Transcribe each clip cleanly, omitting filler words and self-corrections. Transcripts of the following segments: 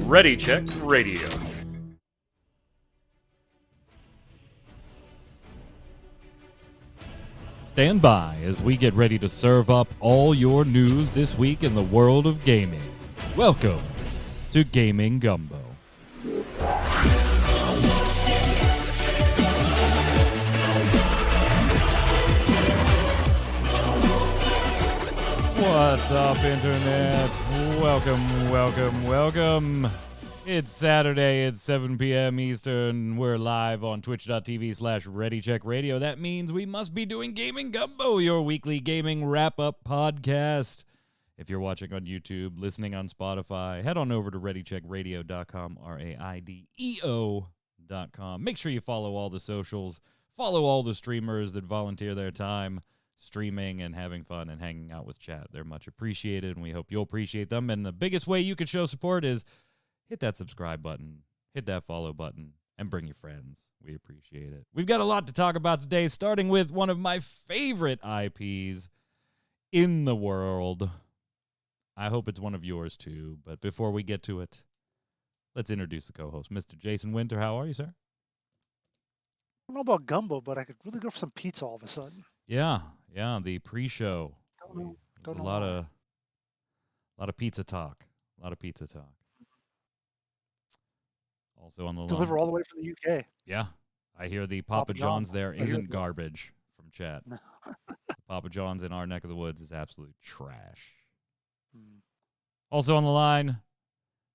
Ready Check Radio. Stand by as we get ready to serve up all your news this week in the world of gaming. Welcome to Gaming Gumbo. What's up, Internet? Welcome. It's Saturday, it's 7 p.m. Eastern. We're live on twitch.tv/ReadyCheckRadio. That means we must be doing Gaming Gumbo, your weekly gaming wrap-up podcast. If you're watching on YouTube, listening on Spotify, head on over to ReadyCheckRadio.com, RAIDEO.com. Make sure you follow all the socials, follow all the streamers that volunteer their time streaming and having fun and hanging out with chat. They're much appreciated, and we hope you'll appreciate them. And the biggest way you can show support is hit that subscribe button, hit that follow button, and bring your friends. We appreciate it. We've got a lot to talk about today, starting with one of my favorite IPs in the world. I hope it's one of yours too, but before we get to it, let's introduce the co-host, Mr. Jason Winter. How are you, sir? I don't know about gumbo, but I could really go for some pizza all of a sudden. Yeah, the pre-show. Don't know a lot of pizza talk. Also on the deliver line. all the way from the UK. Yeah, I hear the Papa John's there isn't garbage from chat. No. Papa John's in our neck of the woods is absolute trash. Also on the line,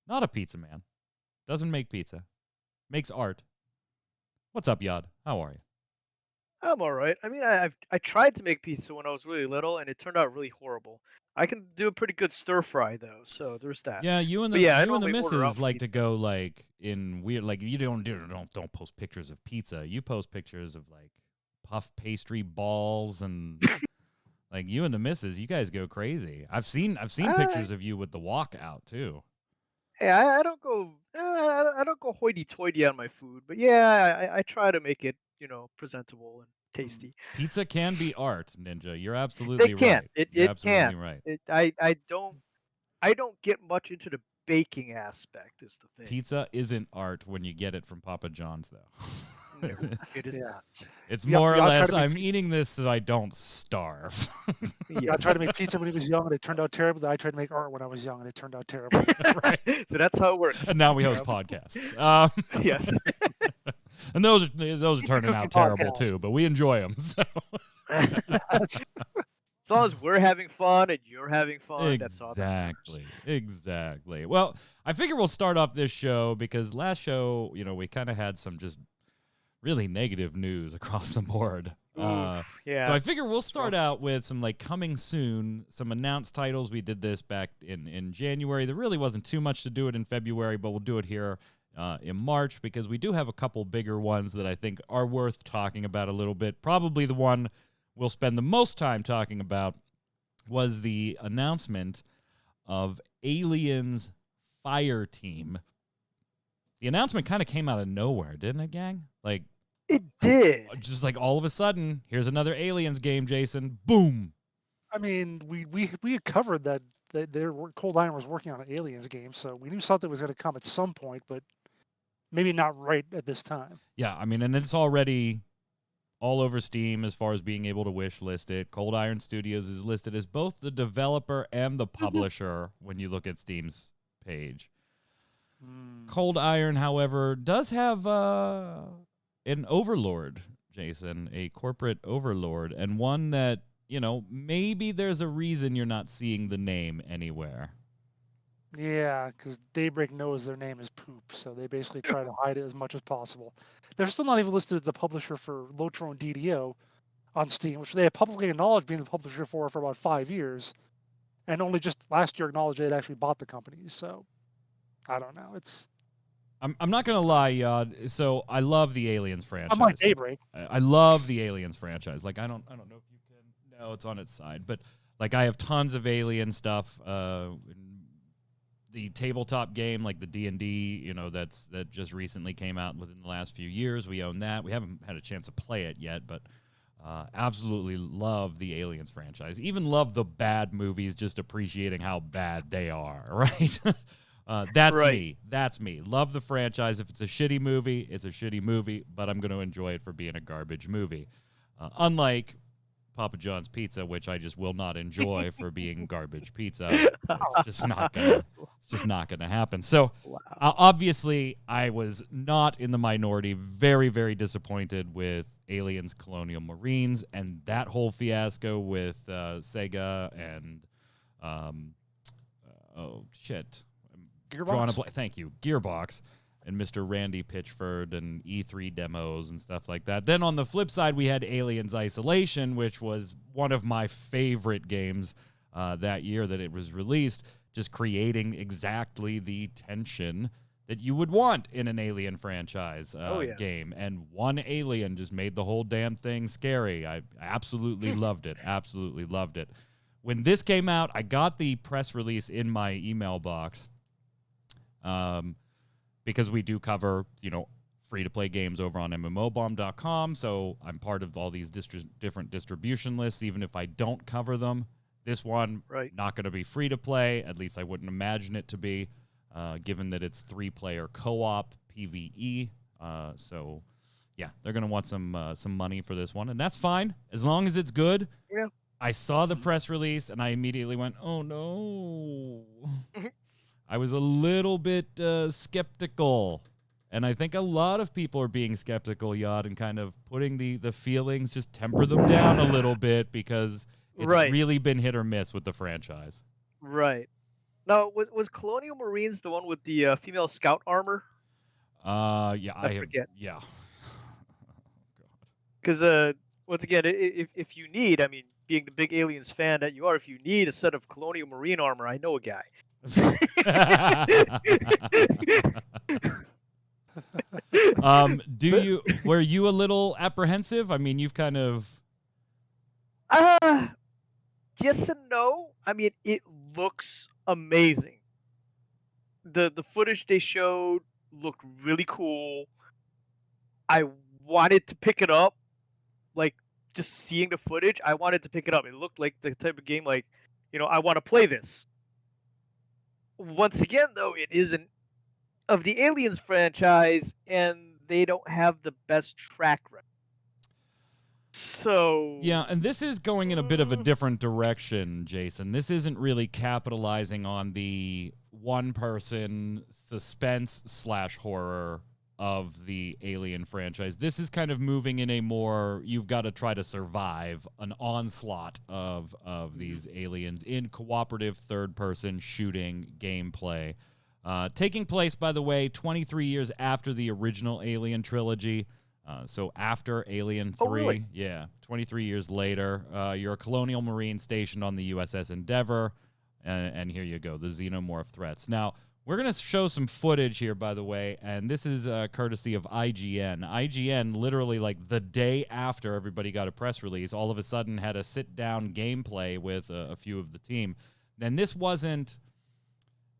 not a pizza man. Doesn't make pizza. Makes art. What's up, Yod? How are you? I'm all right. I mean, I tried to make pizza when I was really little, and it turned out really horrible. I can do a pretty good stir fry though, so there's that. Yeah, you and the missus like to go like in weird, like you don't post pictures of pizza. You post pictures of like puff pastry balls and like you and the missus, you guys go crazy. I've seen pictures of you with the wok out too. Hey, I don't go hoity-toity on my food, but yeah, I try to make it, presentable and tasty. Pizza can be art, Ninja. You're absolutely right. It can. Right. I don't get much into the baking aspect is the thing. Pizza isn't art when you get it from Papa John's, though. No, it is not. It's more or less, I'm eating this so I don't starve. I tried to make pizza when he was young, and it turned out terrible. I tried to make art when I was young, and it turned out terrible. Right. So that's how it works. And now we host podcasts. Yes. And those are turning out terrible too, but we enjoy them. So. As long as we're having fun and you're having fun, that's all that matters. Exactly. Well, I figure we'll start off this show because last show, we kind of had some just really negative news across the board. Yeah. So I figure we'll start out with some like coming soon, some announced titles. We did this back in January. There really wasn't too much to do it in February, but we'll do it here in March because we do have a couple bigger ones that I think are worth talking about a little bit. Probably the one we'll spend the most time talking about was the announcement of Aliens Fireteam. The announcement kind of came out of nowhere, didn't it, gang? Like it did. Just like all of a sudden, here's another Aliens game, Jason. Boom. I mean, we had covered that Cold Iron was working on an Aliens game, so we knew something was going to come at some point, but maybe not right at this time. Yeah, I mean, and it's already all over Steam as far as being able to wish list it. Cold Iron Studios is listed as both the developer and the publisher when you look at Steam's page. Cold Iron, however, does have an overlord, Jason, a corporate overlord, and one that, maybe there's a reason you're not seeing the name anywhere. Yeah, because Daybreak knows their name is poop, so they basically try to hide it as much as possible. They're still not even listed as the publisher for Lotro and DDO on Steam, which they have publicly acknowledged being the publisher for about 5 years, and only just last year acknowledged they had actually bought the companies. So I don't know. I'm not gonna lie, so I love the Aliens franchise. I'm like Daybreak. I love the Aliens franchise. Like I don't know if you can. No, it's on its side, but like I have tons of Alien stuff. The tabletop game, like the D&D, that just recently came out within the last few years. We own that. We haven't had a chance to play it yet, but Absolutely love the Aliens franchise. Even love the bad movies, just appreciating how bad they are, right? That's Right. me. That's me. Love the franchise. If it's a shitty movie, it's a shitty movie, but I'm going to enjoy it for being a garbage movie. Unlike Papa John's Pizza, which I just will not enjoy for being garbage pizza. It's just not gonna happen. So Wow. obviously, I was not in the minority. Very, very disappointed with Aliens Colonial Marines and that whole fiasco with Sega and oh shit, Gearbox? Thank you, Gearbox. And Mr. Randy Pitchford and E3 demos and stuff like that. Then on the flip side, we had Aliens Isolation, which was one of my favorite games that year that it was released, just creating exactly the tension that you would want in an Alien franchise game. And one alien just made the whole damn thing scary. I absolutely loved it. Absolutely loved it. When this came out, I got the press release in my email box. Because we do cover, free-to-play games over on mmobomb.com, so I'm part of all these different distribution lists, even if I don't cover them. This one, not going to be free-to-play, at least I wouldn't imagine it to be, given that it's 3-player co-op PvE. So, yeah, they're going to want some money for this one, and that's fine, as long as it's good. Yeah. I saw the press release, and I immediately went, oh, no. I was a little bit skeptical, and I think a lot of people are being skeptical, Yod, and kind of putting the feelings, just temper them down a little bit because it's really been hit or miss with the franchise. Right. Now, was Colonial Marines the one with the female scout armor? Yeah, I forget. Yeah. Because once again, if you need, I mean, being the big Aliens fan that you are, if you need a set of Colonial Marine armor, I know a guy. Were you a little apprehensive? I mean, you've kind of yes and no. I mean, it looks amazing. The footage they showed looked really cool. I wanted to pick it up, like just seeing the footage. I wanted to pick it up. It looked like the type of game, like, I want to play this. Once again, though, it isn't of the Aliens franchise, and they don't have the best track record. So yeah, and this is going in a bit of a different direction, Jason. This isn't really capitalizing on the one-person suspense/horror of the Alien franchise. This is kind of moving in a more, you've got to try to survive an onslaught of these aliens in cooperative third-person shooting gameplay. Taking place, by the way, 23 years after the original Alien trilogy. So after Alien 3, really? Yeah, 23 years later, you're a colonial marine stationed on the USS Endeavour, and here you go, the xenomorph threats. Now, we're going to show some footage here, by the way, and this is courtesy of IGN. IGN, literally, like, the day after everybody got a press release, all of a sudden had a sit-down gameplay with a few of the team. And this wasn't...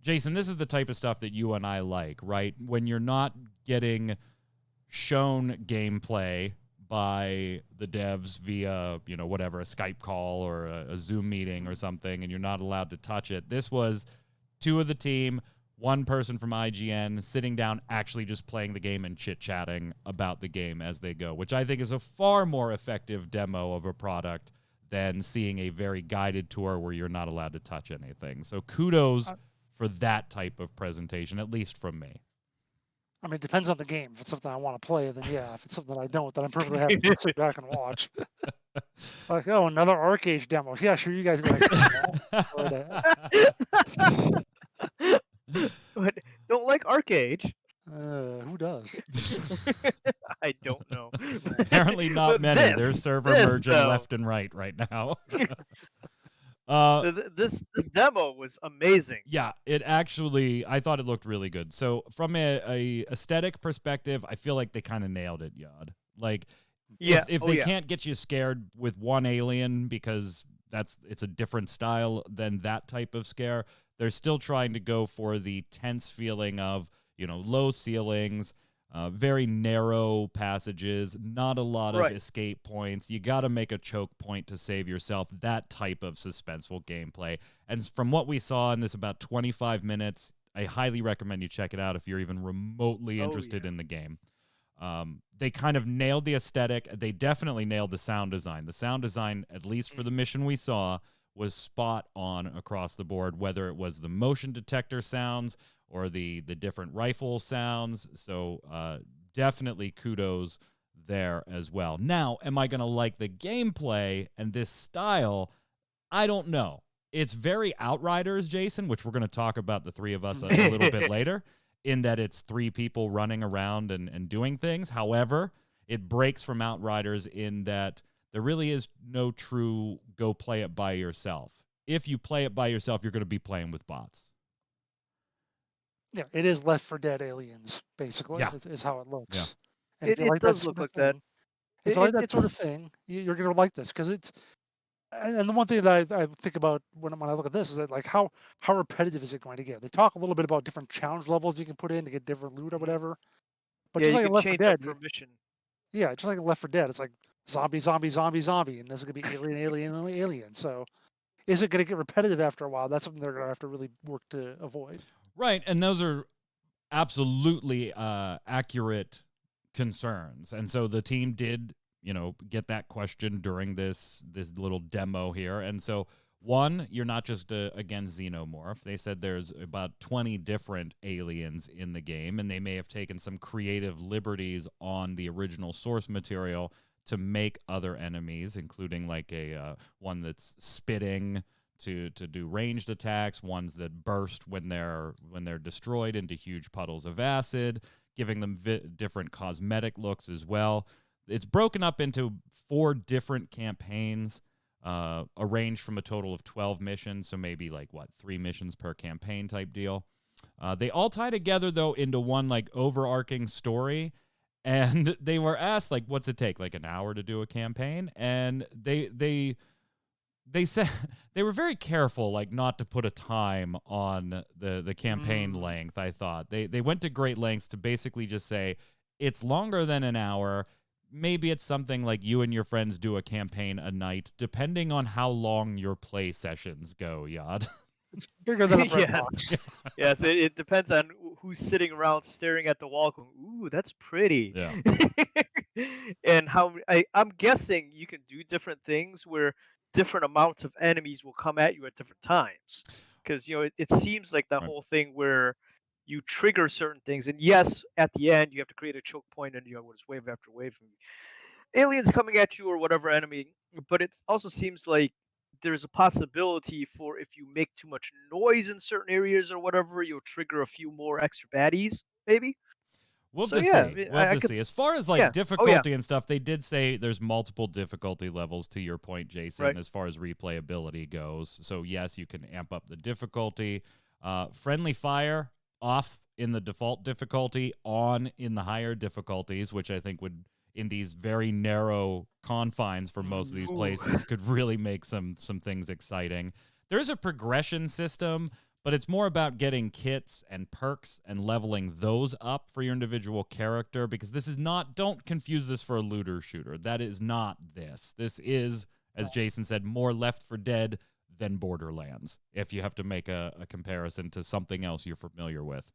Jason, this is the type of stuff that you and I like, right? When you're not getting shown gameplay by the devs via, whatever, a Skype call or a Zoom meeting or something, and you're not allowed to touch it. This was two of the team, one person from IGN sitting down, actually just playing the game and chit-chatting about the game as they go, which I think is a far more effective demo of a product than seeing a very guided tour where you're not allowed to touch anything. So kudos for that type of presentation, at least from me. I mean, it depends on the game. If it's something I want to play, then yeah. If it's something I don't, then I'm perfectly happy to sit back and watch. Like, oh, another Arcade demo. Yeah, sure, you guys go ahead. But don't like Arcade. Who does? I don't know. Apparently not But many. There's server merging though. left and right now. This demo was amazing. Yeah, it actually, I thought it looked really good. So from a aesthetic perspective, I feel like they kind of nailed it, Yod. Like, Yeah. if they can't get you scared with one alien because it's a different style than that type of scare, they're still trying to go for the tense feeling of, low ceilings, Very narrow passages, not a lot of Right. escape points. You got to make a choke point to save yourself. That type of suspenseful gameplay. And from what we saw in this about 25 minutes, I highly recommend you check it out if you're even remotely interested in the game. They kind of nailed the aesthetic. They definitely nailed the sound design. The sound design, at least for the mission we saw, was spot on across the board, whether it was the motion detector sounds or the different rifle sounds. So definitely kudos there as well. Now, am I going to like the gameplay and this style? I don't know. It's very Outriders, Jason, which we're going to talk about the three of us a little bit later, in that it's three people running around and doing things. However, it breaks from Outriders in that there really is no true go play it by yourself. If you play it by yourself, you're going to be playing with bots. Yeah, it is Left 4 Dead Aliens, basically, Yeah. is how it looks. Yeah. And if you It like that does sort look of like that. thing, if you like that sort of It's thing, you're going to like this because it's. And the one thing that I think about when I look at this is that, like, how repetitive is it going to get? They talk a little bit about different challenge levels you can put in to get different loot or whatever. But yeah, just you like in can Left 4 change up Dead, per mission. yeah, just like in Left 4 Dead, it's like zombie, zombie, zombie, zombie, and this is gonna be alien, alien, alien. So, is it gonna get repetitive after a while? That's something they're gonna have to really work to avoid. Right, and those are absolutely accurate concerns. And so the team did, get that question during this little demo here. And so, one, you're not just against xenomorph. They said there's about 20 different aliens in the game, and they may have taken some creative liberties on the original source material to make other enemies, including like a one that's spitting to do ranged attacks, ones that burst when they're destroyed into huge puddles of acid, giving them different cosmetic looks as well. It's broken up into 4 different campaigns, arranged from a total of 12 missions, so maybe 3 missions per campaign type deal. They all tie together though into one like overarching story, and they were asked what's it take, like an hour to do a campaign, and they said they were very careful not to put a time on the campaign length. I thought they went to great lengths to basically just say it's longer than an hour. Maybe it's something like you and your friends do a campaign a night, depending on how long your play sessions go, Yad. It's bigger than a bread Yes. box. Yes, it depends on who's sitting around staring at the wall going, ooh, that's pretty. Yeah. And I'm guessing you can do different things where different amounts of enemies will come at you at different times. Because, it seems like that Right. whole thing where you trigger certain things. And yes, at the end, you have to create a choke point and, it's wave after wave from aliens coming at you or whatever enemy. But it also seems like there's a possibility for if you make too much noise in certain areas or whatever, you'll trigger a few more extra baddies, maybe. We'll So have to yeah, see. We'll have to see. As far as yeah. Oh, yeah. difficulty and stuff, they did say there's multiple difficulty levels, to your point, Jason, Right. as far as replayability goes. So yes, you can amp up the difficulty. Friendly fire off in the default difficulty, on in the higher difficulties, which I think would, in these very narrow confines for most of these places, could really make some things exciting. There's a progression system, but it's more about getting kits and perks and leveling those up for your individual character, because this is not, don't confuse this for a looter shooter. That is not this. This is, as Jason said, more Left 4 Dead than Borderlands, if you have to make a comparison to something else you're familiar with.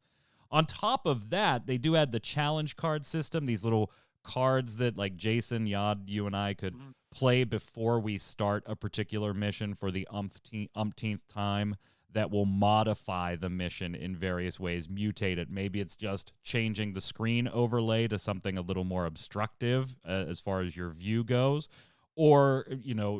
On top of that, they do add the challenge card system, these little cards that Jason, Yad, you and I could play before we start a particular mission for the umpteenth time, that will modify the mission in various ways, mutate it. Maybe it's just changing the screen overlay to something a little more obstructive as far as your view goes. Or,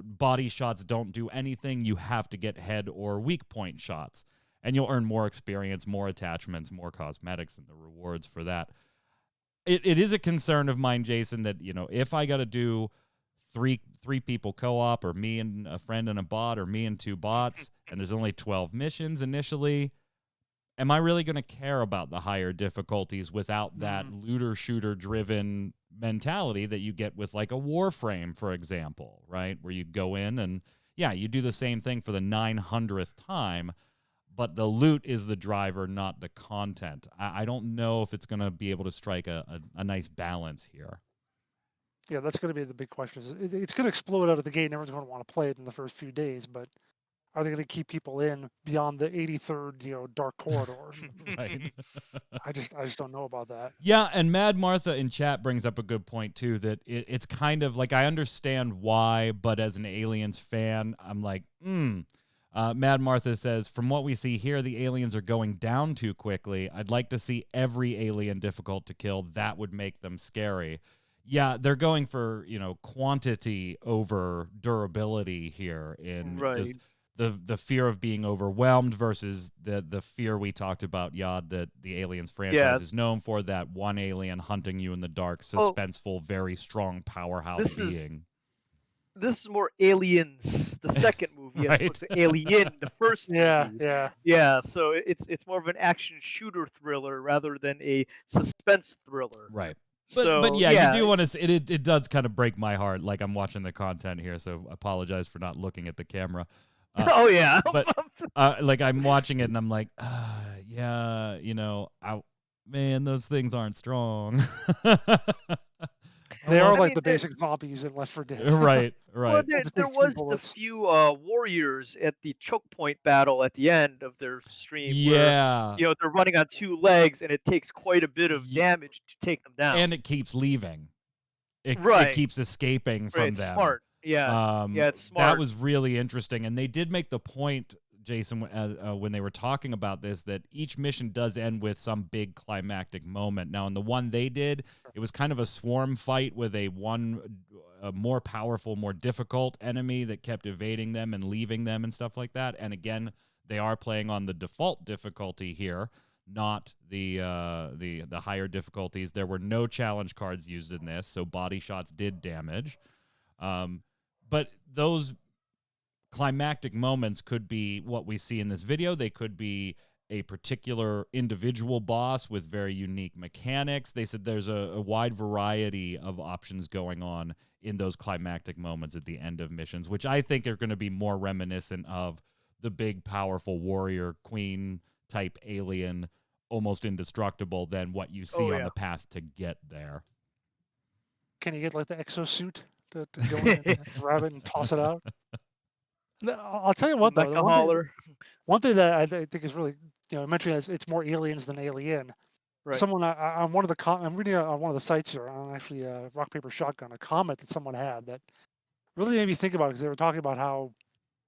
body shots don't do anything. You have to get head or weak point shots. And you'll earn more experience, more attachments, more cosmetics, and the rewards for that. It is a concern of mine, Jason, that, if I got to do three people co-op, or me and a friend and a bot, or me and 2 bots, and there's only 12 missions initially, am I really going to care about the higher difficulties without that looter shooter driven mentality that you get with a Warframe, for example, right? Where you go in and, yeah, you do the same thing for the 900th time, but the loot is the driver, not the content. I don't know if it's going to be able to strike a nice balance here. Yeah, that's going to be the big question. It's going to explode out of the gate, and everyone's going to want to play it in the first few days, but are they going to keep people in beyond the 83rd, dark corridor? Right. I just don't know about that. Yeah, and Mad Martha in chat brings up a good point too, that it's kind of like, I understand why, but as an Aliens fan, I'm like, Mad Martha says, from what we see here, the aliens are going down too quickly. I'd like to see every alien difficult to kill. That would make them scary. Yeah, they're going for, quantity over durability here in just the fear of being overwhelmed versus the fear we talked about, Yad, that the Aliens franchise is known for, that one alien hunting you in the dark, suspenseful, very strong powerhouse being. This is more Aliens, the second movie, as opposed to Alien, the first movie. Yeah. So it's more of an action shooter thriller rather than a suspense thriller. Right. But you do want to see it. It does kind of break my heart. Like, I'm watching the content here, so apologize for not looking at the camera. Oh yeah. But like, I'm watching it and I'm like, yeah, man, those things aren't strong. They are like the basic zombies in Left 4 Dead. Right. Well, there was the few warriors at the choke point battle at the end of their stream. Yeah. Where, they're running on 2 legs, and it takes quite a bit of damage to take them down. And it keeps leaving. It keeps escaping from them. Smart. Yeah. It's smart. That was really interesting. And they did make the point, Jason, when they were talking about this, that each mission does end with some big climactic moment. Now, in the one they did, it was kind of a swarm fight with a more powerful, more difficult enemy that kept evading them and leaving them and stuff like that. And again, they are playing on the default difficulty here, not the higher difficulties. There were no challenge cards used in this, so body shots did damage. But those climactic moments could be what we see in this video. They could be a particular individual boss with very unique mechanics. They said there's a wide variety of options going on in those climactic moments at the end of missions, which I think are going to be more reminiscent of the big, powerful warrior queen type alien, almost indestructible, than what you see on the path to get there. Can you get like the exosuit to go in and grab it and toss it out? I'll tell you what, though. One thing that I think is really, I mentioned it's more aliens than alien. Right. Someone I'm reading on one of the sites here, on actually Rock Paper Shotgun, a comment that someone had that really made me think about it, because they were talking about how,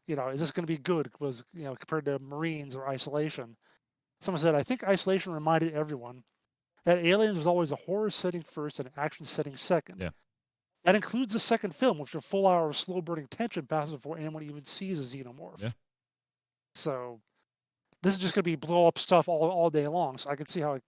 is this going to be good? Was compared to Marines or Isolation? Someone said, I think Isolation reminded everyone that Aliens was always a horror setting first and an action setting second. Yeah. That includes the second film, which is a full hour of slow burning tension passes before anyone even sees a xenomorph. Yeah. So this is just going to be blow up stuff all day long. So I can see how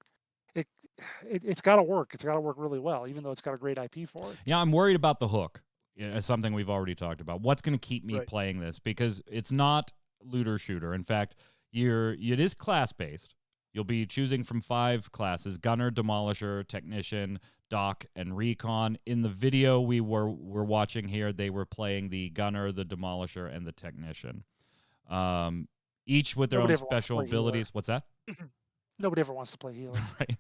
it's got to work. It's got to work really well, even though it's got a great IP for it. Yeah, I'm worried about the hook. It's something we've already talked about. What's going to keep me playing this? Because it's not looter shooter. In fact, it is class based. You'll be choosing from 5 classes: Gunner, Demolisher, Technician, Doc, and Recon. In the video we're watching here, they were playing the Gunner, the Demolisher, and the Technician. Each with their own special abilities. Healer. What's that? Nobody ever wants to play healer. Right.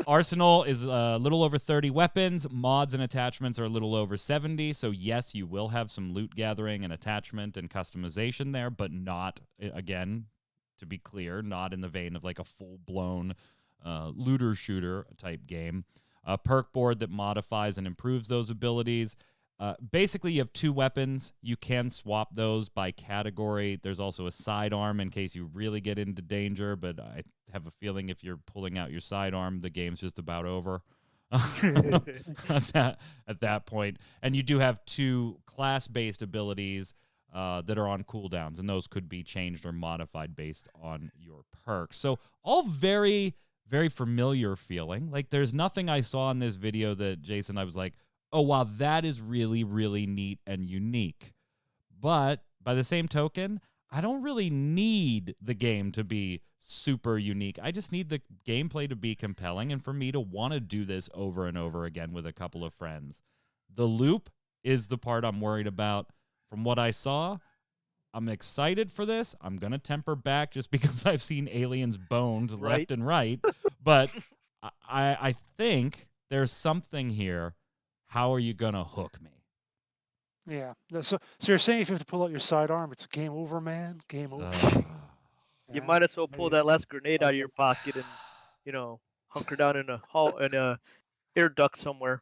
Arsenal is a little over 30 weapons. Mods and attachments are a little over 70. So yes, you will have some loot gathering and attachment and customization there, but not, again, to be clear, not in the vein of like a full-blown looter shooter type game. A perk board that modifies and improves those abilities. Basically, you have 2 weapons. You can swap those by category. There's also a sidearm in case you really get into danger, but I have a feeling if you're pulling out your sidearm, the game's just about over at that point. And you do have 2 class-based abilities that are on cooldowns, and those could be changed or modified based on your perks. So all very, very familiar feeling. Like, there's nothing I saw in this video that, Jason, I was like, oh, wow, that is really, really neat and unique. But by the same token, I don't really need the game to be super unique. I just need the gameplay to be compelling and for me to want to do this over and over again with a couple of friends. The loop is the part I'm worried about. From what I saw, I'm excited for this. I'm going to temper back just because I've seen aliens boned left and right. But I think there's something here. How are you going to hook me? Yeah. So you're saying if you have to pull out your sidearm, it's game over, man? Game over? You Yeah, might as well pull maybe. that last grenade out of your pocket and, hunker down in a air duct somewhere.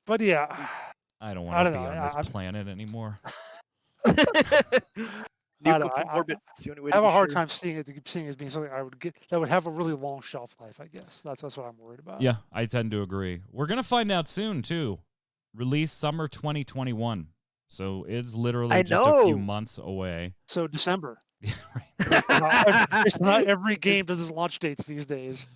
But yeah, I don't I want to don't be know. on this planet anymore. I don't Nuke know. from orbit. It's the only way I to have be a hard sure. time seeing it as being something I would get that would have a really long shelf life. I guess that's what I'm worried about. Yeah, I tend to agree. We're going to find out soon, too. Release summer 2021. So it's literally just a few months away. So December. Right. It's not every game does its launch dates these days.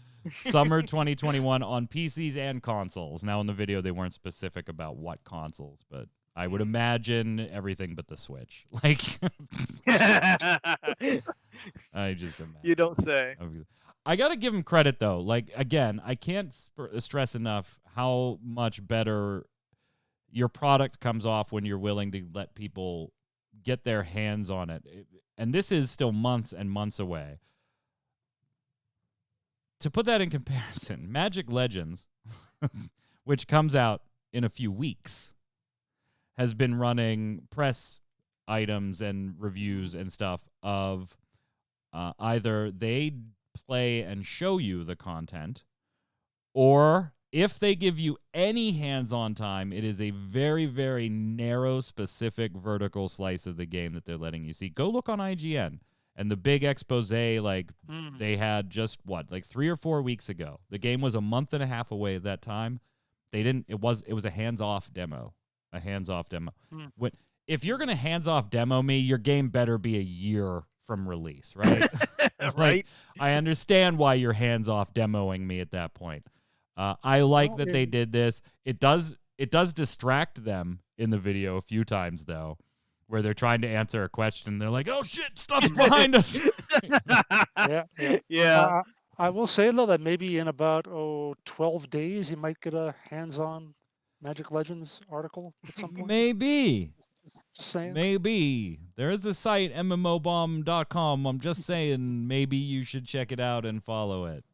Summer 2021 on PCs and consoles. Now in the video, they weren't specific about what consoles, but I would imagine everything but the Switch. Like, I just imagine. You don't say. I got to give them credit, though. Like, again, I can't stress enough how much better your product comes off when you're willing to let people get their hands on it. And this is still months and months away. To put that in comparison, Magic Legends, which comes out in a few weeks, has been running press items and reviews and stuff of either they play and show you the content, or if they give you any hands-on time, it is a very, very narrow, specific vertical slice of the game that they're letting you see. Go look on IGN. And the big expose, they had just, 3 or 4 weeks ago. The game was a month and a half away at that time. It was a hands-off demo. If you're going to hands-off demo me, your game better be a year from release, right? Right. I understand why you're hands-off demoing me at that point. I like that they did this. It does distract them in the video a few times, though, where they're trying to answer a question. They're like, oh, shit, stuff's behind us. Yeah. I will say, though, that maybe in about 12 days, you might get a hands-on Magic Legends article at some point. Maybe. Just saying. Maybe. There is a site, mmobomb.com. I'm just saying maybe you should check it out and follow it.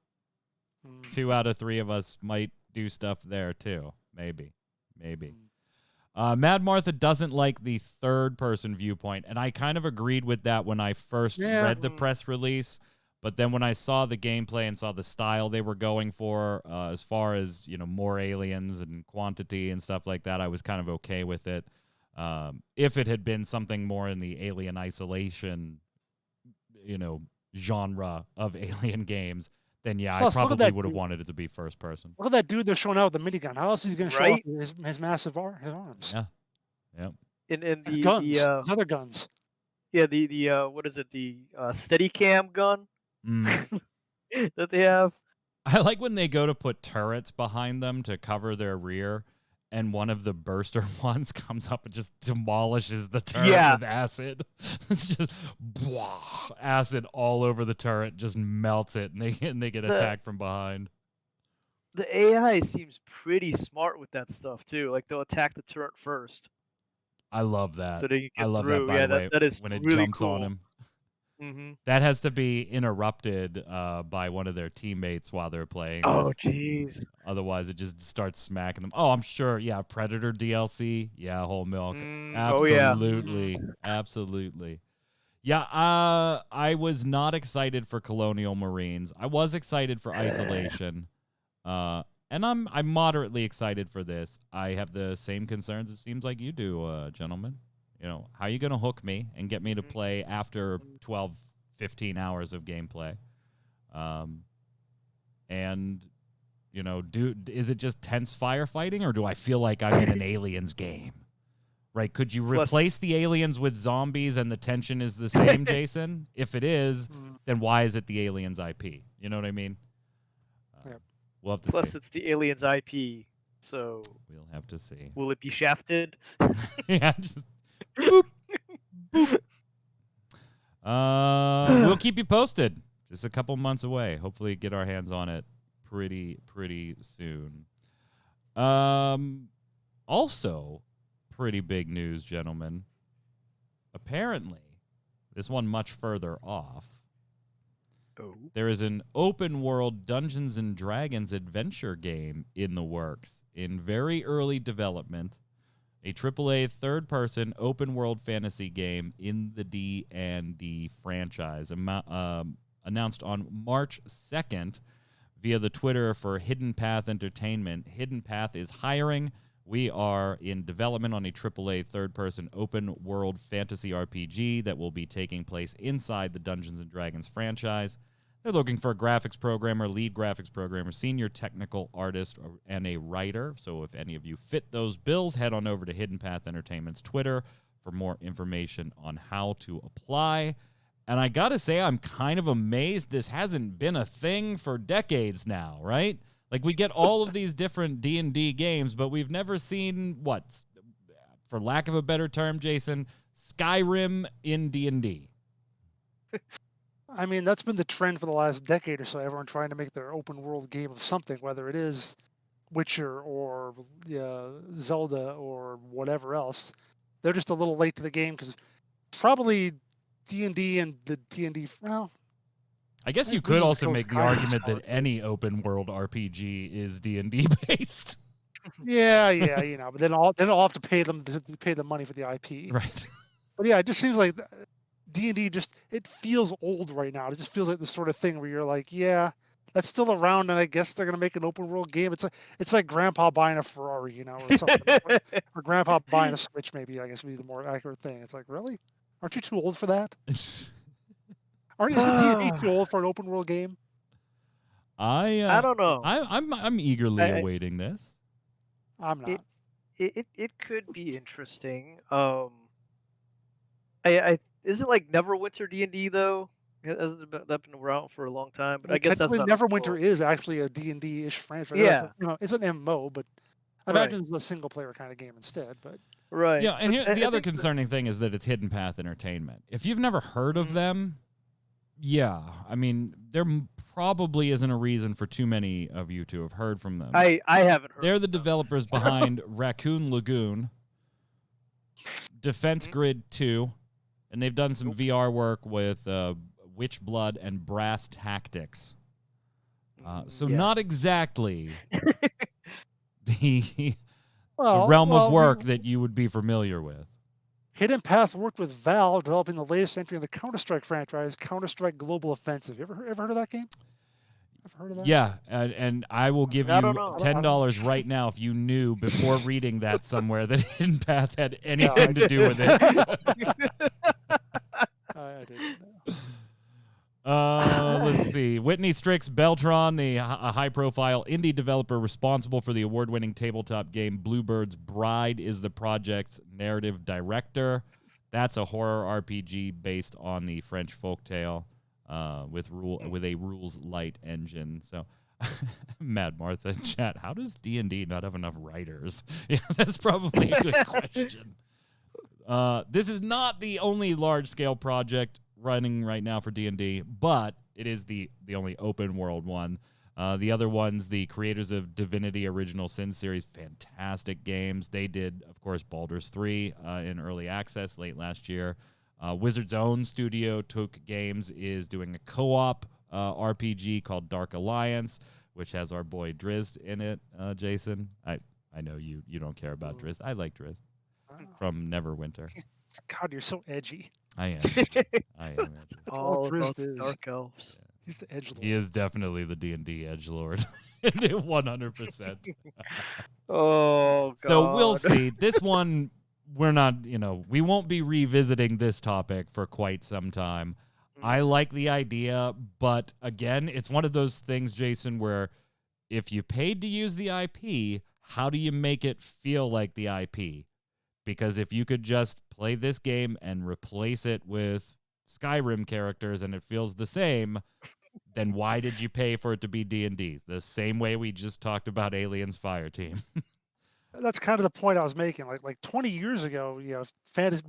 2 out of 3 of us might do stuff there, too. Maybe. Mad Martha doesn't like the third-person viewpoint, and I kind of agreed with that when I first read the press release. But then when I saw the gameplay and saw the style they were going for, as far as more aliens and quantity and stuff like that, I was kind of okay with it. If it had been something more in the alien isolation, genre of alien games, then yeah, Plus, I probably would have wanted it to be first person. Look at that dude they're showing out with the minigun. How else is he going to show off his massive arms? Yeah. And the guns, his other guns. Yeah, the what is it? The Steadicam gun that they have. I like when they go to put turrets behind them to cover their rear, and one of the burster ones comes up and just demolishes the turret with acid. It's just acid all over the turret, just melts it, and they get attacked from behind. The AI seems pretty smart with that stuff too. Like they'll attack the turret first. I love that. So they I love through. that, by the way, that is when it really jumps cool. on him. Mm-hmm. That has to be interrupted by one of their teammates while they're playing. Oh, jeez. Otherwise, it just starts smacking them. Oh, I'm sure. Yeah, Predator DLC. Yeah, whole milk. Absolutely. Absolutely. Yeah, I was not excited for Colonial Marines. I was excited for Isolation. And I'm moderately excited for this. I have the same concerns it seems like you do, gentlemen. How are you going to hook me and get me to play after 12, 15 hours of gameplay? And, is it just tense firefighting, or do I feel like I'm in an aliens game? Right? Could you replace the aliens with zombies and the tension is the same, Jason? If it is, then why is it the aliens IP? You know what I mean? We'll have to see. It's the aliens IP, so we'll have to see. Will it be shafted? Yeah, just boop, boop. We'll keep you posted. Just a couple months away. Hopefully, get our hands on it pretty soon. Also, pretty big news, gentlemen. apparently, this one much further off, Oh. there is an open world Dungeons and Dragons adventure game in the works in very early development. A AAA third-person open-world fantasy game in the D&D franchise, announced on March 2nd via the Twitter for Hidden Path Entertainment. Hidden Path is hiring. We are in development on a AAA third-person open-world fantasy RPG that will be taking place inside the Dungeons & Dragons franchise. They're looking for a graphics programmer, lead graphics programmer, senior technical artist, and a writer. So if any of you fit those bills, head on over to Hidden Path Entertainment's Twitter for more information on how to apply. And I got to say, I'm kind of amazed this hasn't been a thing for decades now, right? Like, we get all of these different D&D games, but we've never seen, for lack of a better term, Jason, Skyrim in D&D. I mean, that's been the trend for the last decade or so. Everyone trying to make their open world game of something, whether it is Witcher or Zelda or whatever else. They're just a little late to the game because probably D&D and the D&D. Well, I guess you could also make the argument that any open world RPG is D&D based. Yeah, but then I'll have to pay them the money for the IP. Right. But yeah, it just seems like D&D it feels old right now. It just feels like the sort of thing where you're like, yeah, that's still around, and I guess they're gonna make an open world game. It's like Grandpa buying a Ferrari, or something, or Grandpa buying a Switch. Maybe I guess would be the more accurate thing. It's like, really, aren't you too old for that? Isn't D&D too old for an open world game? I don't know. I'm eagerly awaiting this. I'm not. It could be interesting. Is it like Neverwinter D&D though? Hasn't that been around for a long time? But I guess that's not Neverwinter is actually a D&D-ish franchise. Yeah, it's an MMO, but I imagine it's a single player kind of game instead. But right. Yeah, and the other concerning thing is that it's Hidden Path Entertainment. If you've never heard of them, yeah, I mean, there probably isn't a reason for too many of you to have heard from them. I haven't heard. They're the developers behind Raccoon Lagoon, Defense Grid 2, and they've done some VR work with Witch Blood and Brass Tactics. So not exactly the realm of work that you would be familiar with. Hidden Path worked with Valve developing the latest entry in the Counter-Strike franchise, Counter-Strike Global Offensive. You ever heard of that game? Ever heard of that? Yeah, and I will give you $10 right now if you knew before reading that somewhere that Hidden Path had anything to do with it. I didn't know. Let's see. Whitney Strix Beltran, a high-profile indie developer responsible for the award-winning tabletop game Bluebird's Bride, is the project's narrative director. That's a horror RPG based on the French folktale with a rules-light engine. So, Mad Martha in chat, how does D&D not have enough writers? Yeah, that's probably a good question. This is not the only large-scale project running right now for D&D, but it is the only open world one. The other ones, the creators of Divinity Original Sin series, fantastic games. They did, of course, Baldur's 3 in early access late last year. Wizard's Own studio, Took Games, is doing a co-op RPG called Dark Alliance, which has our boy Drizzt in it, Jason. I know you don't care about Drizzt. I like Drizzt from Neverwinter. God, you're so edgy. I am. I am. That's all Drizzt is. Dark elves. Yeah. He's the edgelord. He is definitely the D&D edgelord. 100%. Oh, God. So we'll see. This one, we're not, we won't be revisiting this topic for quite some time. I like the idea, but again, it's one of those things, Jason, where if you paid to use the IP, how do you make it feel like the IP? Because if you could just play this game and replace it with Skyrim characters and it feels the same, then why did you pay for it to be D&D? The same way we just talked about Aliens Fireteam. That's kind of the point I was making. Like 20 years ago,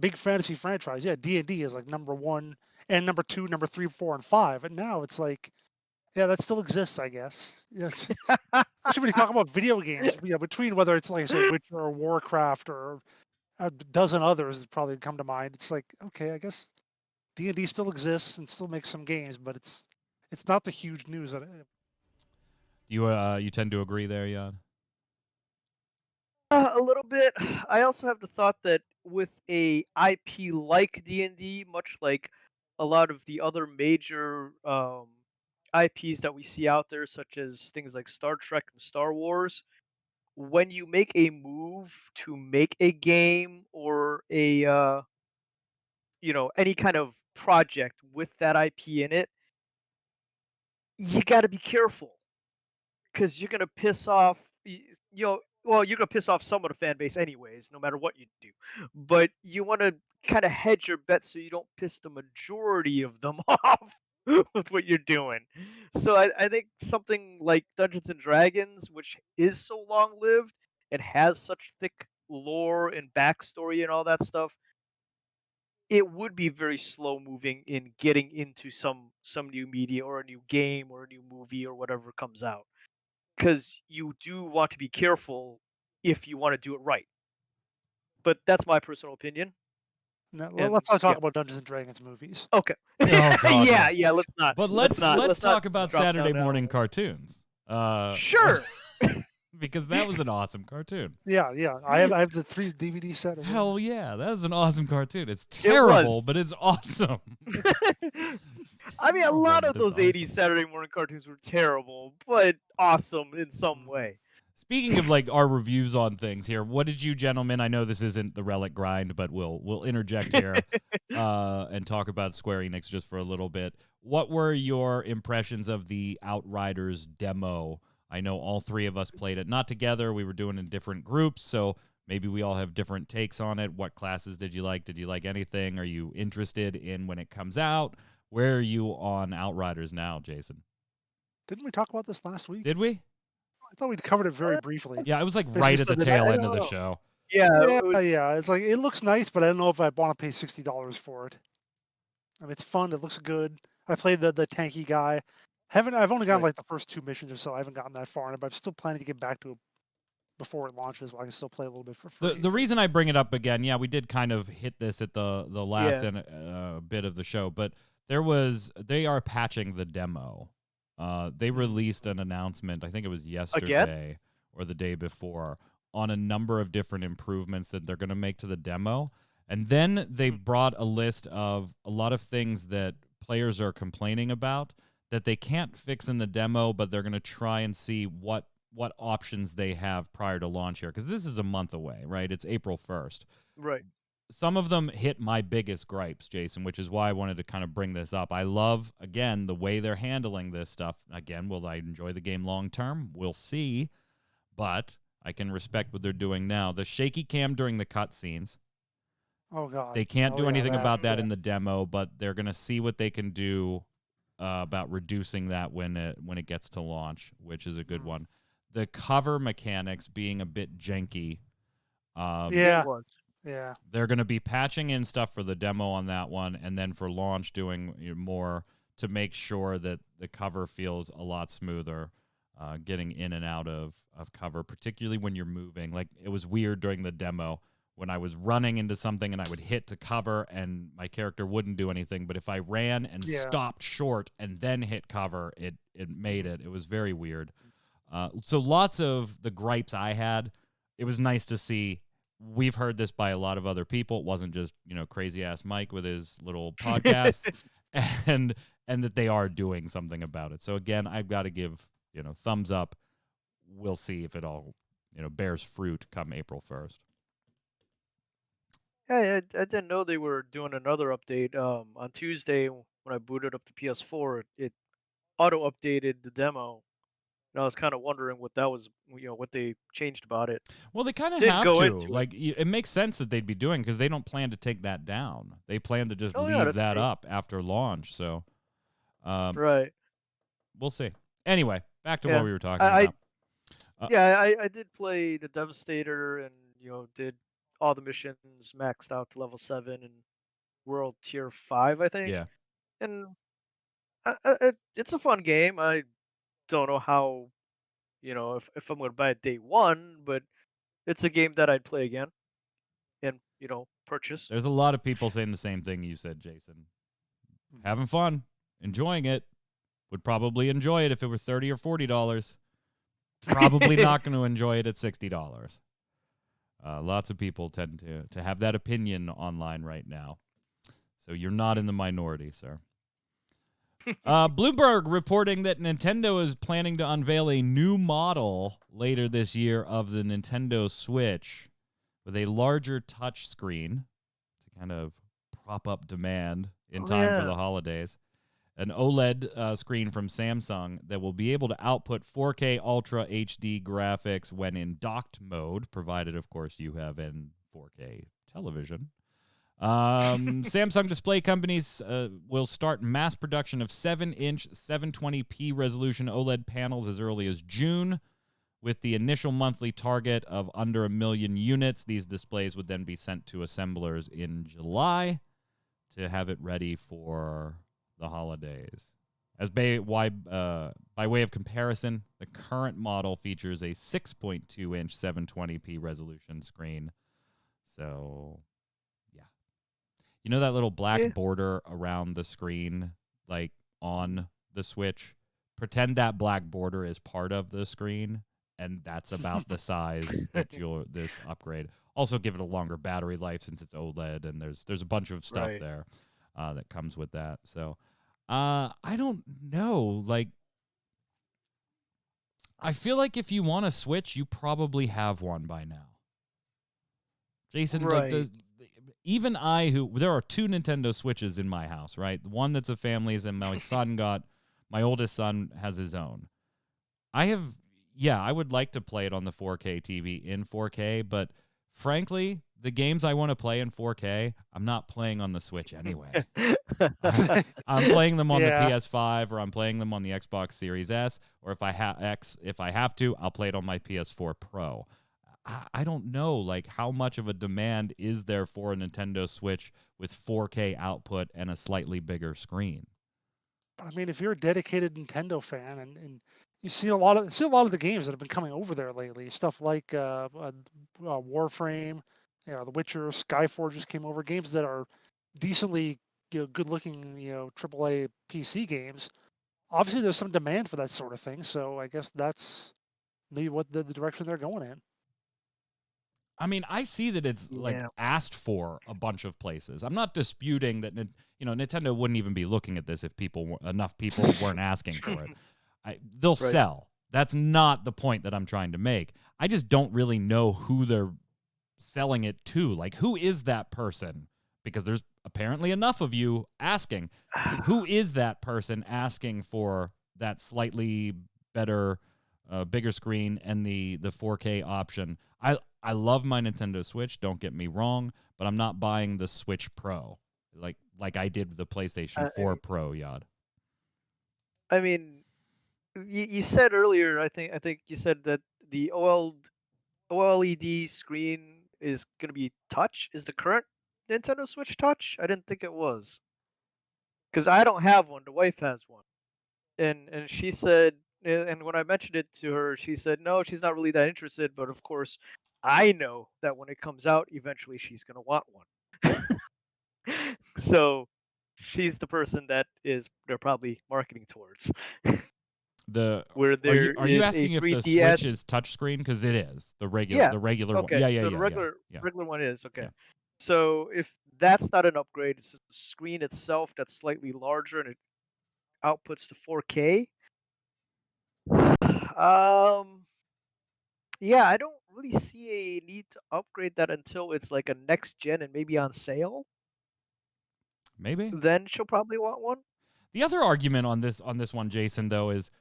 big fantasy franchise. Yeah, D&D is like number 1 and number 2, number 3, 4, and 5. And now it's like, yeah, that still exists, I guess. Yeah. Especially when you talk about video games, between whether it's like I said, Witcher or Warcraft or a dozen others that probably come to mind. It's like, okay, I guess D&D still exists and still makes some games, but it's not the huge news that You tend to agree there, Jan? A little bit. I also have the thought that with a IP like D&D, much like a lot of the other major IPs that we see out there, such as things like Star Trek and Star Wars, when you make a move to make a game or a any kind of project with that IP in it, you got to be careful because you're gonna piss off well, you're gonna piss off some of the fan base anyways, no matter what you do. But you want to kind of hedge your bet so you don't piss the majority of them off with what you're doing. So I think something like Dungeons and Dragons, which is so long lived and has such thick lore and backstory and all that stuff, it would be very slow moving in getting into some new media or a new game or a new movie or whatever comes out, because you do want to be careful if you want to do it right. But that's my personal opinion. no, And let's not yeah, talk about Dungeons and Dragons movies. okay. Oh God, Yeah, no. yeah. Let's not. But Let's not. let's Let's not talk about drop down Saturday that morning hole. cartoons. Sure. Because that was an awesome cartoon. Yeah, yeah. I have the 3 DVD set of it. Hell yeah, that was an awesome cartoon. It's It terrible, was. but it's awesome. I mean, a Terrible, lot but of it's those awesome. 80s Saturday morning cartoons were terrible, but awesome in some way. Speaking of like our reviews on things here, what did you gentlemen? I know this isn't the Relic grind, but we'll interject here and talk about Square Enix just for a little bit. What were your impressions of the Outriders demo? I know all three of us played it, not together. We were doing it in different groups, so maybe we all have different takes on it. What classes did you like? Did you like anything? Are you interested in when it comes out? Where are you on Outriders now, Jason? Didn't we talk about this last week? Did we? I thought we covered it very briefly. Yeah, it was like Basically right at the said that tail I end of the know. show. Yeah, Yeah, yeah. It's like it looks nice, but I don't know if I want to pay $60 for it. I mean, it's fun. It looks good. I played the tanky guy. I've only gotten right. like the first 2 missions or so. I haven't gotten that far in it, but I'm still planning to get back to it before it launches. While I can still play a little bit for free. The reason I bring it up again, yeah, we did kind of hit this at the last Yeah. bit of the show, but they are patching the demo. They released an announcement, I think it was yesterday or the day before, on a number of different improvements that they're going to make to the demo. And then they brought a list of a lot of things that players are complaining about that they can't fix in the demo, but they're going to try and see what options they have prior to launch here, because this is a month away, right? It's April 1st. Right. Some of them hit my biggest gripes, Jason, which is why I wanted to kind of bring this up. I love, again, the way they're handling this stuff. Again, will I enjoy the game long term? We'll see. But I can respect what they're doing now. The shaky cam during the cutscenes. Oh god. They can't do yeah, anything about that yeah. in the demo, but they're going to see what they can do about reducing that when it gets to launch, which is a good one. The cover mechanics being a bit janky. Yeah. It was. Yeah. They're going to be patching in stuff for the demo on that one, and then for launch doing more to make sure that the cover feels a lot smoother, getting in and out of cover, particularly when you're moving. Like, it was weird during the demo when I was running into something and I would hit to cover and my character wouldn't do anything. But if I ran and stopped short and then hit cover, it made it. It was very weird. So lots of the gripes I had, it was nice to see. We've heard this by a lot of other people. It wasn't just, crazy ass Mike with his little podcasts, and that they are doing something about it. So again, I've got to give, thumbs up. We'll see if it all, bears fruit come April 1st. Yeah, I didn't know they were doing another update. On Tuesday when I booted up the PS4, it auto updated the demo. And I was kind of wondering what that was, what they changed about it. Well, they kind of Didn't have go to. into it. Like, it makes sense that they'd be doing, because they don't plan to take that down. They plan to just Oh, yeah, leave that's that true. up after launch. So, Right. we'll see. Anyway, back to Yeah. what we were talking I about. I did play the Devastator and did all the missions, maxed out to level 7 and World Tier 5, I think. Yeah. And it's a fun game. I don't know how, if I'm going to buy it day one, but it's a game that I'd play again. And purchase. There's a lot of people saying the same thing you said, Jason. Having fun, enjoying it. Would probably enjoy it if it were $30 or $40. Probably not going to enjoy it at $60. Lots of people tend to have that opinion online right now. So you're not in the minority, sir. Bloomberg reporting that Nintendo is planning to unveil a new model later this year of the Nintendo Switch with a larger touch screen to kind of prop up demand in time for the holidays. An OLED screen from Samsung that will be able to output 4K Ultra HD graphics when in docked mode, provided, of course, you have an 4K television. Samsung display companies will start mass production of 7-inch 720p resolution OLED panels as early as June. With the initial monthly target of under 1 million units, these displays would then be sent to assemblers in July to have it ready for the holidays. By way of comparison, the current model features a 6.2-inch 720p resolution screen. So, yeah. You know that little black border around the screen, like on the Switch? Pretend that black border is part of the screen, and that's about the size that this upgrade. Also, give it a longer battery life since it's OLED, and there's a bunch of stuff there that comes with that. So, I don't know. Like, I feel like if you want a Switch, you probably have one by now. Jason, like even there are 2 Nintendo Switches in my house, right? The one that's a family's, and my oldest son has his own. I would like to play it on the 4K TV in 4K, but frankly, the games I want to play in 4K, I'm not playing on the Switch anyway. I'm playing them on the PS5, or I'm playing them on the Xbox Series S, or if I have to, I'll play it on my PS4 Pro. I don't know, like, how much of a demand is there for a Nintendo Switch with 4K output and a slightly bigger screen? I mean, if you're a dedicated Nintendo fan, and you see a lot of the games that have been coming over there lately, stuff like Warframe, The Witcher, Skyforge just came over, games that are decently good-looking, AAA PC games. Obviously, there's some demand for that sort of thing, so I guess that's maybe what the direction they're going in. I mean, I see that it's like asked for a bunch of places. I'm not disputing that, Nintendo wouldn't even be looking at this if enough people weren't asking for it. They'll sell. That's not the point that I'm trying to make. I just don't really know who they're selling it to. Like, who is that person? Because there's apparently enough of you asking. Who is that person asking for that slightly better, bigger screen and the 4K option? I love my Nintendo Switch, don't get me wrong, but I'm not buying the Switch Pro like I did with the PlayStation 4 Pro, Yad. I mean, you said earlier, I think you said that the OLED screen is going to be touch. Is the current Nintendo Switch touch? I didn't think it was. Because I don't have one. The wife has one. And she said, and when I mentioned it to her, she said, no, she's not really that interested. But of course, I know that when it comes out, eventually she's going to want one. So she's the person that they're probably marketing towards. Are you asking if the Switch is touchscreen? Because it is the regular one. Yeah. So the regular one is okay. Yeah. So if that's not an upgrade, it's just the screen itself that's slightly larger and it outputs to 4K. Yeah, I don't really see a need to upgrade that until it's like a next gen and maybe on sale. Maybe. Then she'll probably want one. The other argument on this one, Jason, though, is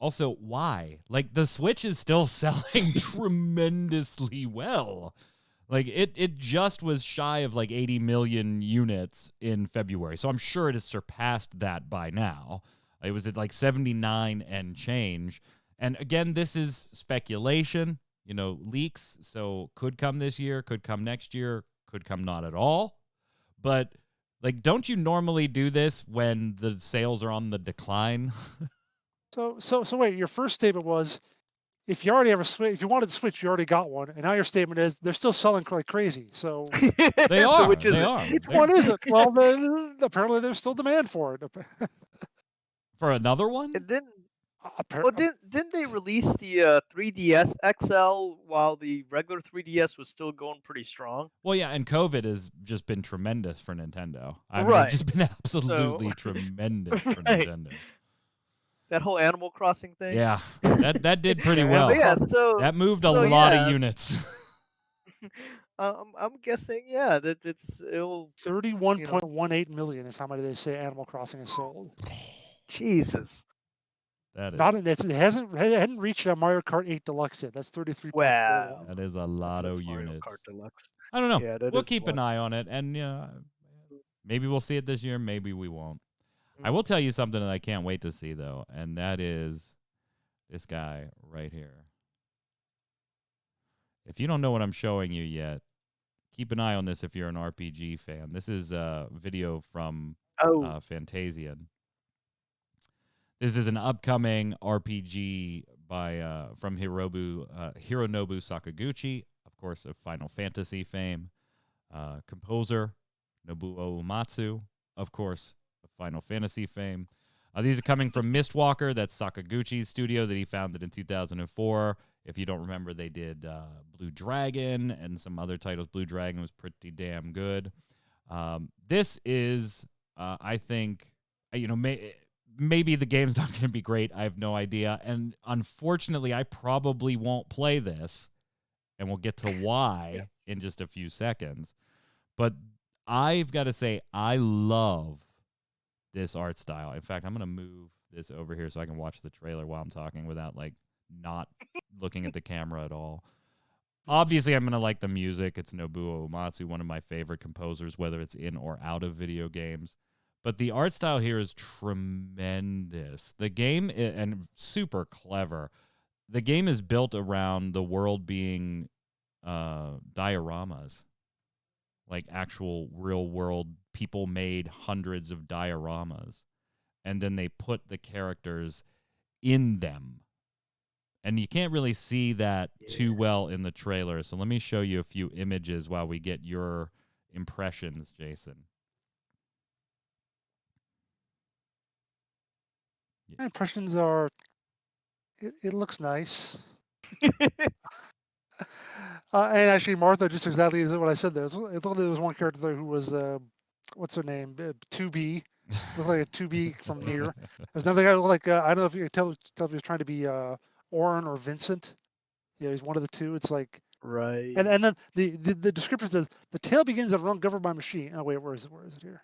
also why? Like, the Switch is still selling tremendously well. Like, it just was shy of like 80 million units in February. So I'm sure it has surpassed that by now. It was at like 79 and change. And again, this is speculation, leaks. So could come this year, could come next year, could come not at all. But like, don't you normally do this when the sales are on the decline? So wait, your first statement was if you already have a Switch, if you wanted to Switch, you already got one, and now your statement is they're still selling like crazy. So They So are. which is They it? are. which They're- one is it? Well, apparently there's still demand for it. For another one? And then, Appar- well, didn't they release the 3DS XL while the regular 3DS was still going pretty strong? Well, yeah, and COVID has just been tremendous for Nintendo. I mean, Right. it's just been absolutely tremendous for Right. Nintendo. That whole Animal Crossing thing. Yeah, that did pretty Yeah, well. But yeah, so That moved a so lot yeah, of units. I'm guessing, yeah, that it'll, 31.18 million is how many they say Animal Crossing has sold. Jesus. That is Not it hadn't reached Mario Kart 8 Deluxe yet. That's 33.41. Wow. that is a lot That's of Mario units. Kart Deluxe. I don't know. Yeah, that We'll is a keep lot an of eye on units. it, and maybe we'll see it this year. Maybe we won't. I will tell you something that I can't wait to see though, and that is this guy right here. If you don't know what I'm showing you yet, keep an eye on this if you're an RPG fan. This is a video from Fantasian. This is an upcoming RPG by from Hironobu Sakaguchi, of course, of Final Fantasy fame. Composer Nobuo Uematsu, of course, of Final Fantasy fame. These are coming from Mistwalker. That's Sakaguchi's studio that he founded in 2004. If you don't remember, they did Blue Dragon and some other titles. Blue Dragon was pretty damn good. This is, I think, maybe the game's not going to be great. I have no idea. And unfortunately, I probably won't play this. And we'll get to why in just a few seconds. But I've got to say, I love this art style. In fact, I'm going to move this over here so I can watch the trailer while I'm talking without, not looking at the camera at all. Obviously, I'm going to like the music. It's Nobuo Uematsu, one of my favorite composers, whether it's in or out of video games. But the art style here is tremendous. The game, and super clever. The game is built around the world being dioramas, like actual real world people made hundreds of dioramas, and then they put the characters in them. And you can't really see that too well in the trailer. So let me show you a few images while we get your impressions, Jason. My impressions are, it looks nice. And actually, Martha, just exactly as what I said there. It looked like there was one character there who was, what's her name? 2B. Looked like a 2B from Nier. There's another guy who looked like, I don't know if you can tell if he was trying to be Orin or Vincent. Yeah, he's one of the two. It's like, Right. and then the description says, the tale begins at a run governed by machine. Oh, wait, where is it? Where is it here?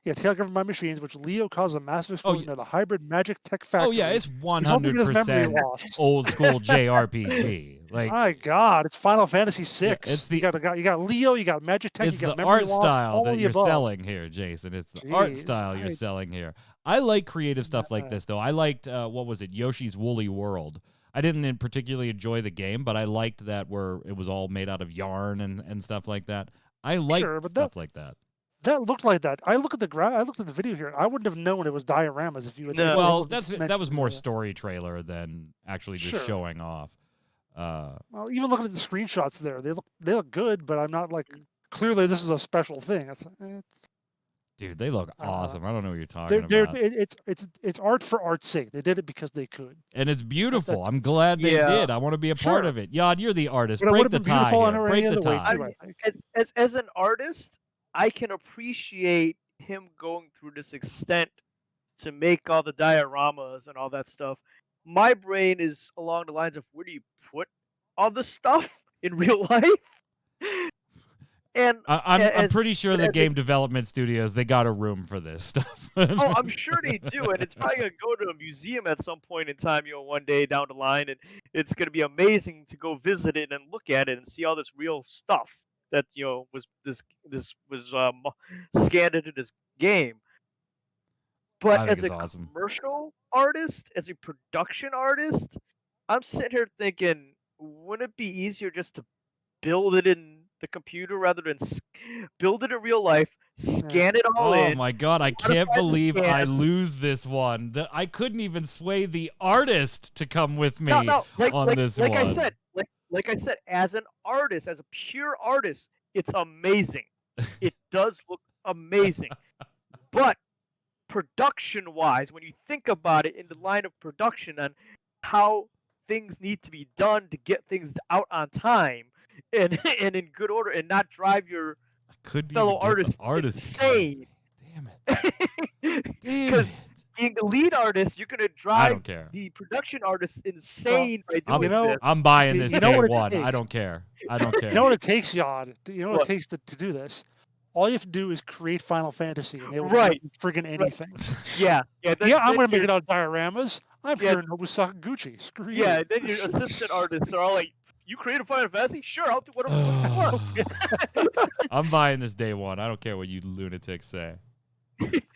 Yeah, tale governed by machines, which Leo causes a massive explosion at a hybrid magic tech factory. Oh, yeah, it's He's hoping his memory 100% lost. old school JRPG. My God, it's Final Fantasy VI. It's you got Leo, you got Magic Tech, it's you got the memory art loss, style all that the you're above. selling here, Jason. It's the art Jeez, style you're selling here. I like creative stuff like this, though. I liked, what was it, Yoshi's Woolly World. I didn't particularly enjoy the game, but I liked that where it was all made out of yarn and stuff like that. I like stuff like that. That looked like that. I looked at the video here. I wouldn't have known it was dioramas if you had. No. Well, that was more story trailer than actually just showing off. Well, even looking at the screenshots there, they look good, but I'm not like, clearly this is a special thing. Dude, they look awesome. I don't know what you're talking about. It's art for art's sake. They did it because they could. And it's beautiful. I'm glad they did. I want to be a part of it. Yod, you're the artist. Break the tie here. Break the tie. As an artist, I can appreciate him going through this extent to make all the dioramas and all that stuff. My brain is along the lines of, where do you put all this stuff in real life? And I'm pretty sure the game development studios, they got a room for this stuff. Oh, I'm sure they do, and it's probably gonna go to a museum at some point in time, one day down the line, and it's gonna be amazing to go visit it and look at it and see all this real stuff that was scanned into this game. But as a commercial artist, as a production artist, I'm sitting here thinking, wouldn't it be easier just to build it in the computer rather than build it in real life, scan it all Oh in. my god, I can't modify the believe I scans. lose this one. I couldn't even sway the artist to come with me No, on this like one. I said, like I said, as an artist, as a pure artist, it's amazing. It does look amazing. But production-wise, when you think about it in the line of production and how things need to be done to get things out on time and and in good order and not drive your I couldn't fellow even get the artists artist to come with insane. me. Damn it. Damn Because it. being the lead artist, you're gonna I drive don't care. the production artists insane by I'm, doing this. I'm buying You this know day what it one. I takes. don't care. I don't care. You know what it takes, Yod? You know what What? it takes to do this? All you have to do is create Final Fantasy, and they will Right. do friggin' anything. Yeah. Yeah, I'm gonna make it out dioramas. I'm Yeah. here in Nobusaku Gucci. Screw you. Yeah, then your assistant artists are all like, "You create a Final Fantasy? Sure, I'll do whatever you want." I'm buying this day one. I don't care what you lunatics say.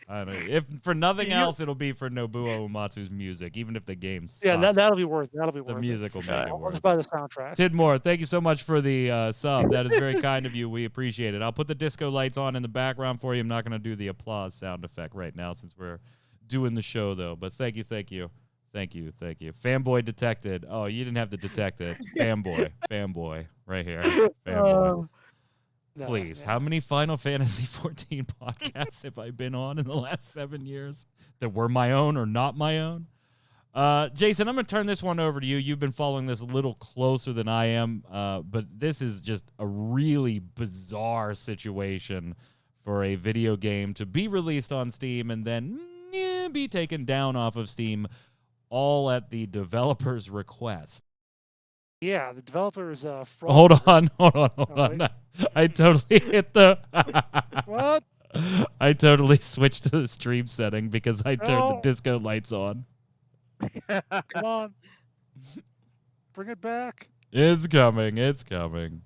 I don't. If for nothing else, it'll be for Nobuo Uematsu's music, even if the game sucks. Yeah, that'll be worth. That'll be worth. The music will make it I'll worth just buy the soundtrack. Tidmore, thank you so much for the sub. That is very kind of you. We appreciate it. I'll put the disco lights on in the background for you. I'm not going to do the applause sound effect right now since we're doing the show, though. But thank you. Fanboy detected. Oh, you didn't have to detect it. Fanboy, right here. Fanboy. Please, how many Final Fantasy 14 podcasts have I been on in the last 7 years that were my own or not my own? Jason, I'm going to turn this one over to you. You've been following this a little closer than I am, but this is just a really bizarre situation for a video game to be released on Steam and then be taken down off of Steam, all at the developer's request. Yeah, the developer is fraud. Hold on. wait. I totally hit the... What? I totally switched to the stream setting because I turned the No. disco lights on. Come on. Bring it back. It's coming.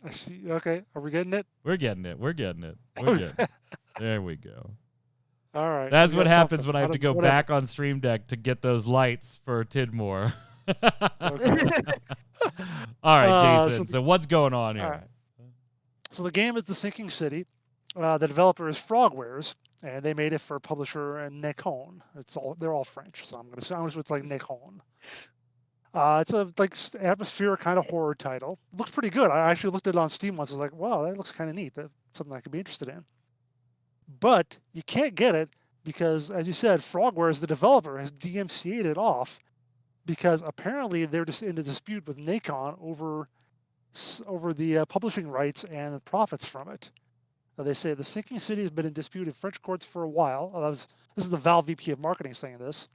I see. Okay, are we getting it? We're getting it. There we go. All right. That's we what got happens something. when I have to go Whatever. back on Stream Deck to get those lights for Tidmore. All right, Jason. So what's going on here? All right. So the game is The Sinking City. The developer is Frogwares, and they made it for publisher and Nekon. They're all French, so I'm gonna say it's like Nekon. It's a atmospheric kind of horror title. It looks pretty good. I actually looked at it on Steam once. I was like, wow, that looks kind of neat. That's something I could be interested in. But you can't get it because, as you said, Frogwares, the developer, has DMCA'd it off because apparently they're just in a dispute with Nacon over the publishing rights and the profits from it. They say The Sinking City has been in dispute in French courts for a while. This is the Valve VP of Marketing saying this.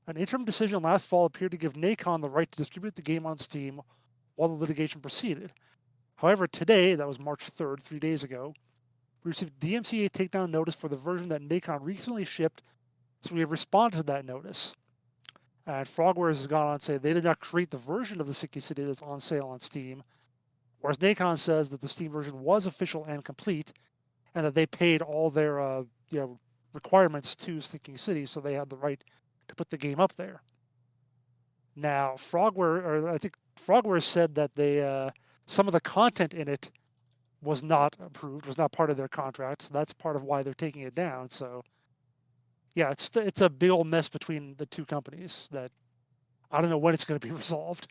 An interim decision last fall appeared to give Nacon the right to distribute the game on Steam while the litigation proceeded. However, today, that was March 3rd, 3 days ago, we received DMCA takedown notice for the version that Nacon recently shipped, so we have responded to that notice. And Frogwares has gone on to say they did not create the version of The Sinking City that's on sale on Steam, whereas Nacon says that the Steam version was official and complete, and that they paid all their requirements to Sinking City, so they had the right to put the game up there. Now, Frogwares said that they some of the content in it was not approved, was not part of their contract, so that's part of why they're taking it down. So, yeah, it's a big old mess between the two companies that I don't know when it's going to be resolved.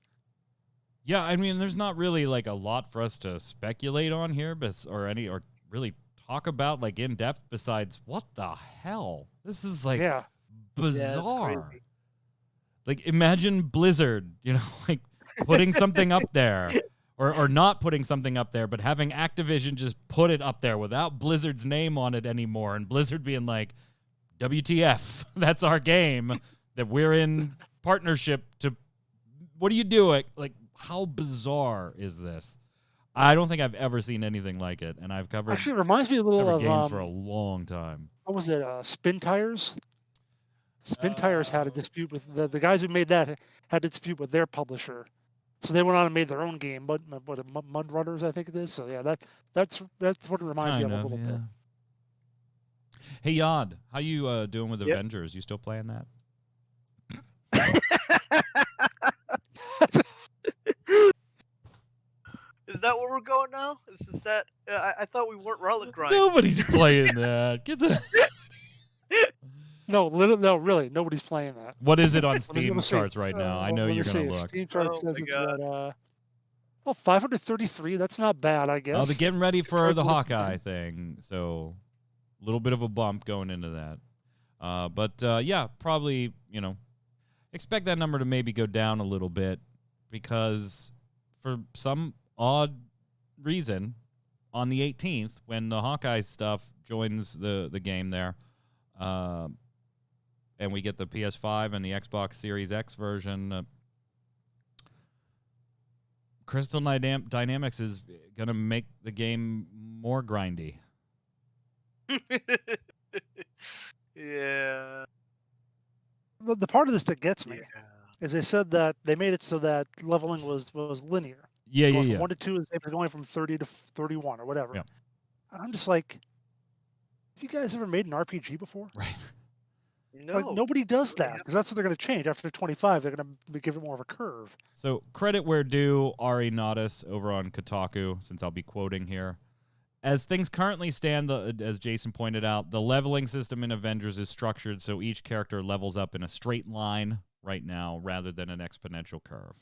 Yeah, I mean, there's not really like a lot for us to speculate on here, or really talk about like in depth. Besides, what the hell? This is like bizarre. Yeah, like, imagine Blizzard, like putting something up there, or not putting something up there, but having Activision just put it up there without Blizzard's name on it anymore, and Blizzard being like, "WTF? That's our game that we're in partnership to. What are you doing?" Like, how bizarre is this? I don't think I've ever seen anything like it, and I've covered. Actually, it reminds me a little of games for a long time. What was it? Spin Tires. Spin Tires had a dispute with the guys who made that had a dispute with their publisher, so they went on and made their own game. Mud Runners, I think it is. So yeah, that's what it reminds me of a little bit. Hey Yod, how you doing with Yep. Avengers? You still playing that? Is that where we're going now? Is that? I thought we weren't relic grinding. Nobody's playing that. Get the. No, really, nobody's playing that. What is it on Let me Steam see. charts right now? I know Let me you're see. gonna look. Steam chart Oh says my it's God. at 533. That's not bad, I guess. Oh, they're getting ready for Charts the look- Hawkeye thing, so a little bit of a bump going into that. But yeah, probably expect that number to maybe go down a little bit because for some odd reason on the 18th when the Hawkeye stuff joins the game there, and we get the PS5 and the Xbox Series X version, Crystal Dynamics is going to make the game more grindy. Yeah. The part of this that gets me Yeah. is they said that they made it so that leveling was linear. Yeah, Going from yeah. 1 to 2 is if you're going from 30 to 31 or whatever. Yeah. And I'm just like, have you guys ever made an RPG before? Right. No. Like, nobody does really that because that's what they're going to change after 25. They're going to give it more of a curve. So credit where due, Ari Nadas over on Kotaku, since I'll be quoting here. As things currently stand, as Jason pointed out, the leveling system in Avengers is structured so each character levels up in a straight line right now rather than an exponential curve.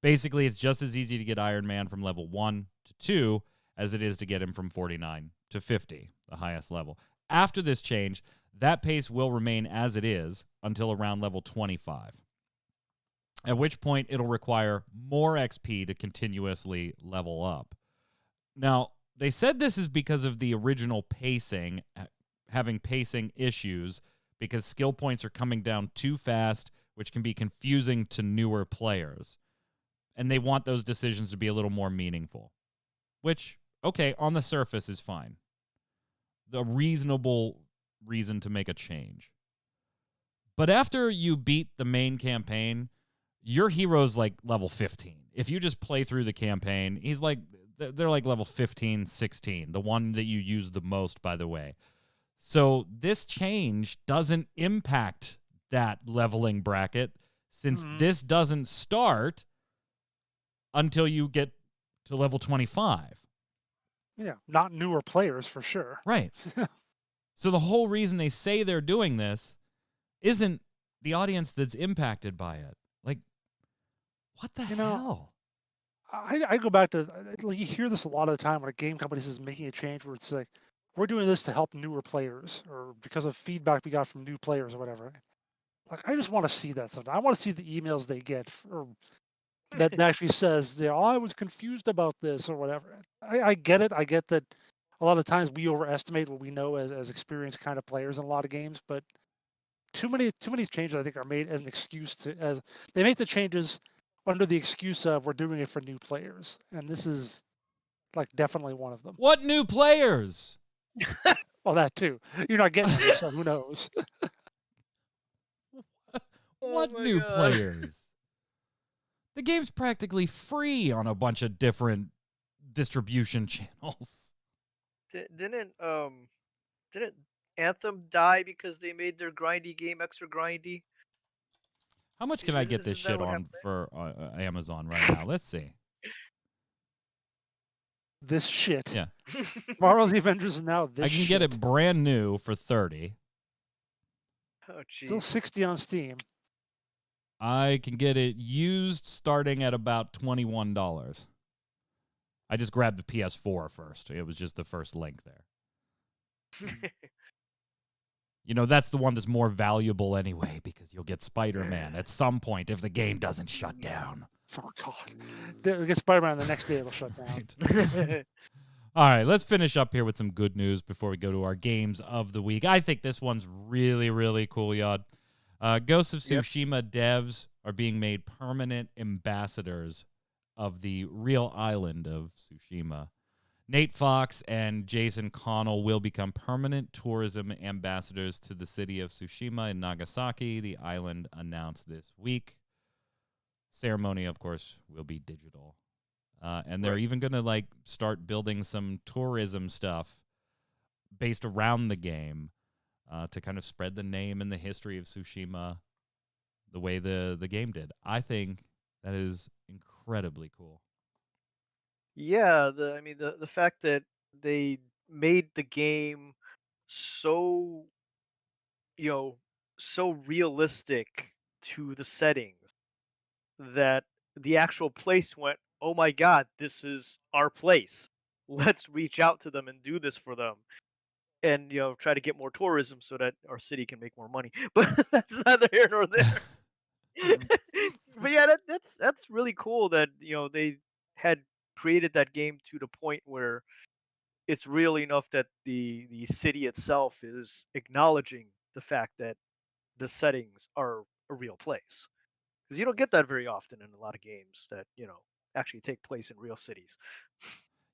Basically, it's just as easy to get Iron Man from level 1 to 2 as it is to get him from 49 to 50, the highest level. After this change, that pace will remain as it is until around level 25, at which point it'll require more XP to continuously level up. Now, they said this is because of the original pacing, having pacing issues because skill points are coming down too fast, which can be confusing to newer players. And they want those decisions to be a little more meaningful, which, okay, on the surface is fine. The reasonable reason to make a change. But after you beat the main campaign, your hero's like level 15. If you just play through the campaign, they're like level 15, 16, the one that you use the most, by the way. So this change doesn't impact that leveling bracket since this doesn't start until you get to level 25. Yeah, not newer players for sure. Right. So the whole reason they say they're doing this isn't the audience that's impacted by it. Like, what the hell? I go back to, like, you hear this a lot of the time when a game company is making a change where it's like, we're doing this to help newer players or because of feedback we got from new players or whatever. Like, I just want to see that something. I want to see the emails they get that actually says, I was confused about this or whatever. I get it. I get that a lot of times we overestimate what we know as experienced kind of players in a lot of games, but too many changes I think are made as an excuse as they make the changes under the excuse of we're doing it for new players, and this is like definitely one of them. What new players? Well, that too. You're not getting it, so who knows? What my new God. players? The game's practically free on a bunch of different distribution channels. Didn't Anthem die because they made their grindy game extra grindy? How much can I get this Isn't that shit what on happened? for Amazon right now? Let's see. This shit. Yeah. Marvel's Avengers is now this I can shit. get it brand new for $30. Oh, Still jeez. 60 on Steam. I can get it used starting at about $21. I just grabbed the PS4 first. It was just the first link there. That's the one that's more valuable anyway because you'll get Spider-Man at some point if the game doesn't shut down. Oh God, they'll get Spider-Man the next day. It'll shut down. Right. All right, let's finish up here with some good news before we go to our games of the week. I think this one's really, really cool, Yod. Ghost of Tsushima devs are being made permanent ambassadors of the real island of Tsushima. Nate Fox and Jason Connell will become permanent tourism ambassadors to the city of Tsushima in Nagasaki, the island announced this week. Ceremony, of course, will be digital. And they're even going to start building some tourism stuff based around the game to kind of spread the name and the history of Tsushima the way the game did. I think that is incredibly cool. Yeah, the fact that they made the game so, you know, so realistic to the settings that the actual place went, "Oh my god, this is our place. Let's reach out to them and do this for them." And, try to get more tourism so that our city can make more money. But that's neither here nor there. Mhm. But yeah, that's really cool that, they had created that game to the point where it's real enough that the city itself is acknowledging the fact that the settings are a real place. Because you don't get that very often in a lot of games that, actually take place in real cities.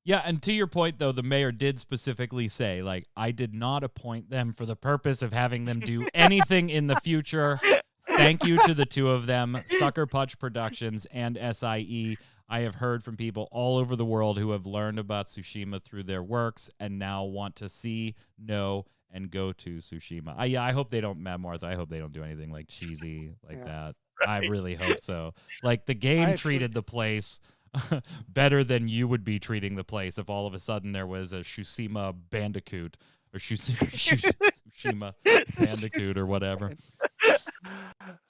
Yeah, and to your point, though, the mayor did specifically say, like, I did not appoint them for the purpose of having them do anything in the future. Thank you to the two of them, Sucker Punch Productions and SIE. I have heard from people all over the world who have learned about Tsushima through their works and now want to see, know, and go to Tsushima. I hope they don't, Matt Martha, I hope they don't do anything like cheesy like Yeah. that. I really hope so. Like, the I game actually- treated the place better than you would be treating the place if all of a sudden there was a Tsushima Bandicoot or Tsushima Bandicoot or whatever.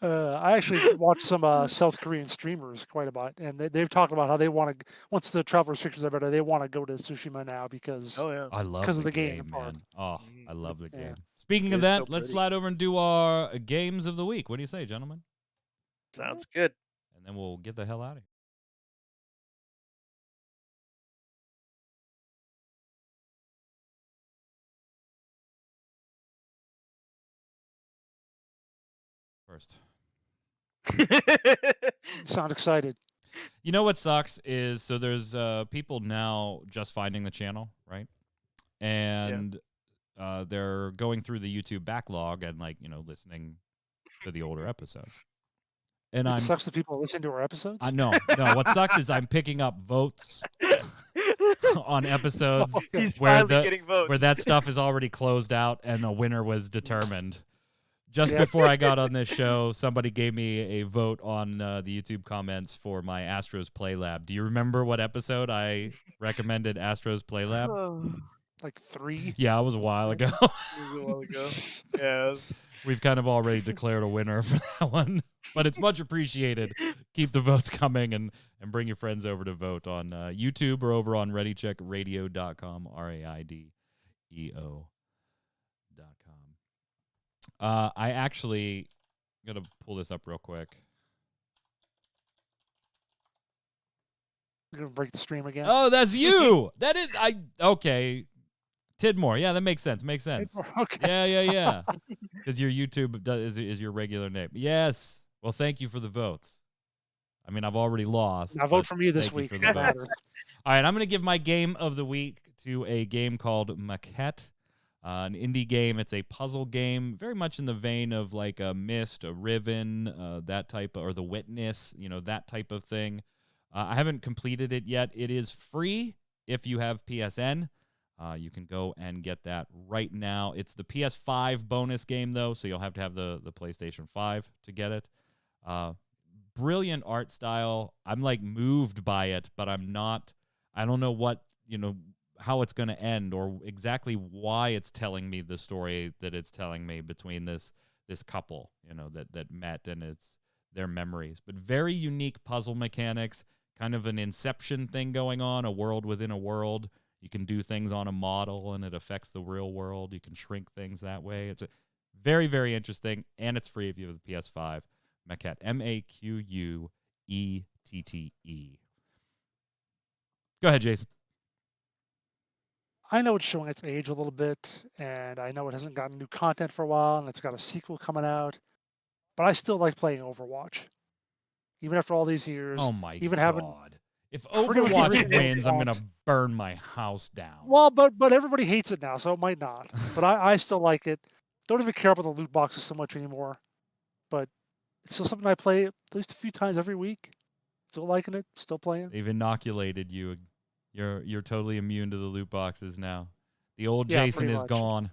I actually watched some South Korean streamers quite a bit, and they've talked about how they want to, once the travel restrictions are better, they want to go to Tsushima now because Oh yeah. I love 'Cause the of the game, game part. man. Oh, I Mhm. love the Yeah. game. Speaking It of is that, so let's pretty. slide over and do our games of the week. What do you say, gentlemen? Sounds good. And then we'll get the hell out of here. First. You sound excited. You know what sucks is, so there's people now just finding the channel, right? And they're going through the YouTube backlog and, like, listening to the older episodes. And It I'm sucks that people listen to our episodes. I know. No, what sucks is I'm picking up votes on episodes He's where finally getting votes. where that stuff is already closed out and a winner was determined. Just Yeah. before I got on this show, somebody gave me a vote on the YouTube comments for my Astros Play Lab. Do you remember what episode I recommended Astros Play Lab? Like 3. Yeah, it was a while ago. It was a while ago. Yeah. We've kind of already declared a winner for that one, but it's much appreciated. Keep the votes coming and bring your friends over to vote on YouTube or over on ReadyCheckRadio.com, RAIDEO.com. I actually got to pull this up real quick. You're gonna break the stream again. Oh, that's you. That is okay. Tidmore. Yeah, that makes sense. Makes sense. Okay. Yeah. Because your YouTube is your regular name. Yes. Well, thank you for the votes. I mean, I've already lost. Now vote but for me this thank you week. for the votes. All right, I'm going to give my game of the week to a game called Maquette, an indie game. It's a puzzle game, very much in the vein of like a Myst, a Riven, that type of, or The Witness, that type of thing. I haven't completed it yet. It is free if you have PSN. You can go and get that right now. It's the PS5 bonus game, though, so you'll have to have the PlayStation 5 to get it. Brilliant art style. I'm, like, moved by it, but I don't know what, how it's going to end or exactly why it's telling me the story that it's telling me between this couple, that met and it's their memories. But very unique puzzle mechanics, kind of an Inception thing going on, a world within a world. You can do things on a model, and it affects the real world. You can shrink things that way. It's very, very interesting, and it's free if you have the PS5. Maquette, Maquette. Go ahead, Jason. I know it's showing its age a little bit, and I know it hasn't gotten new content for a while, and it's got a sequel coming out. But I still like playing Overwatch, even after all these years. Oh my even having God! If pretty much Overwatch everything wins, I'm gonna want. burn my house down. Well, but everybody hates it now, so it might not. But I still like it. Don't even care about the loot boxes so much anymore. But it's still something I play at least a few times every week. Still liking it. Still playing. They've inoculated you. You're totally immune to the loot boxes now. The old Yeah, Jason pretty is much. gone.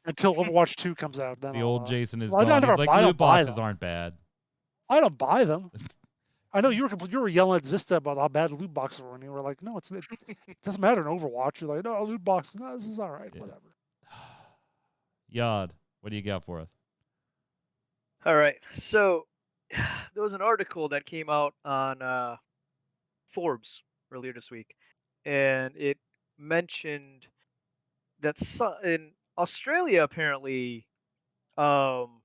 Until Overwatch 2 comes out, then The I'll, old Jason is well, I gone. never He's like, buy- I loot don't buy boxes them. aren't bad. I don't buy them. I know you were yelling at Zista about how bad loot boxes were, and you were like, "No, it doesn't matter in Overwatch." You're like, "No, loot boxes. No, this is all right. Yeah. Whatever." Yod, what do you got for us? All right. So there was an article that came out on Forbes earlier this week, and it mentioned that in Australia apparently, um,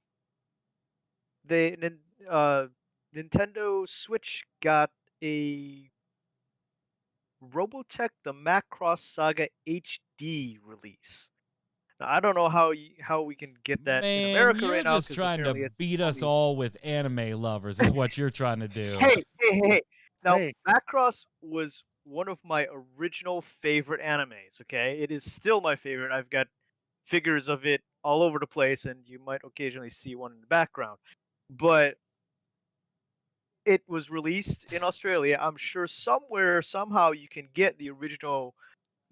they Nintendo Switch got a Robotech the Macross Saga HD release. Now, I don't know how we can get that in Man, America you're right now just because trying to apparently it's beat us only. all with anime lovers, is what you're trying to do. Hey. Now, Hey. Macross was one of my original favorite animes, okay? It is still my favorite. I've got figures of it all over the place, and you might occasionally see one in the background. But it was released in Australia. I'm sure somewhere, somehow, you can get the original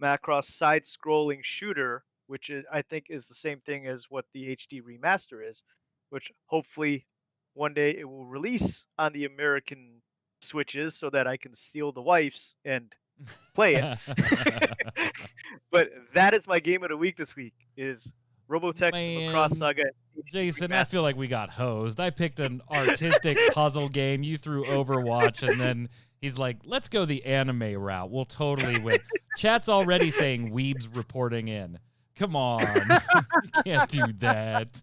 Macross side-scrolling shooter, which I think is the same thing as what the HD remaster is, which hopefully one day it will release on the American Switches so that I can steal the wife's and play it. But that is my game of the week this week is Robotech the Macross Man, Saga HD Jason, I remaster. feel like we got hosed. I picked an artistic puzzle game. You threw Overwatch, and then he's like, let's go the anime route. We'll totally win. Chat's already saying Weeb's reporting in. Come on. You can't do that.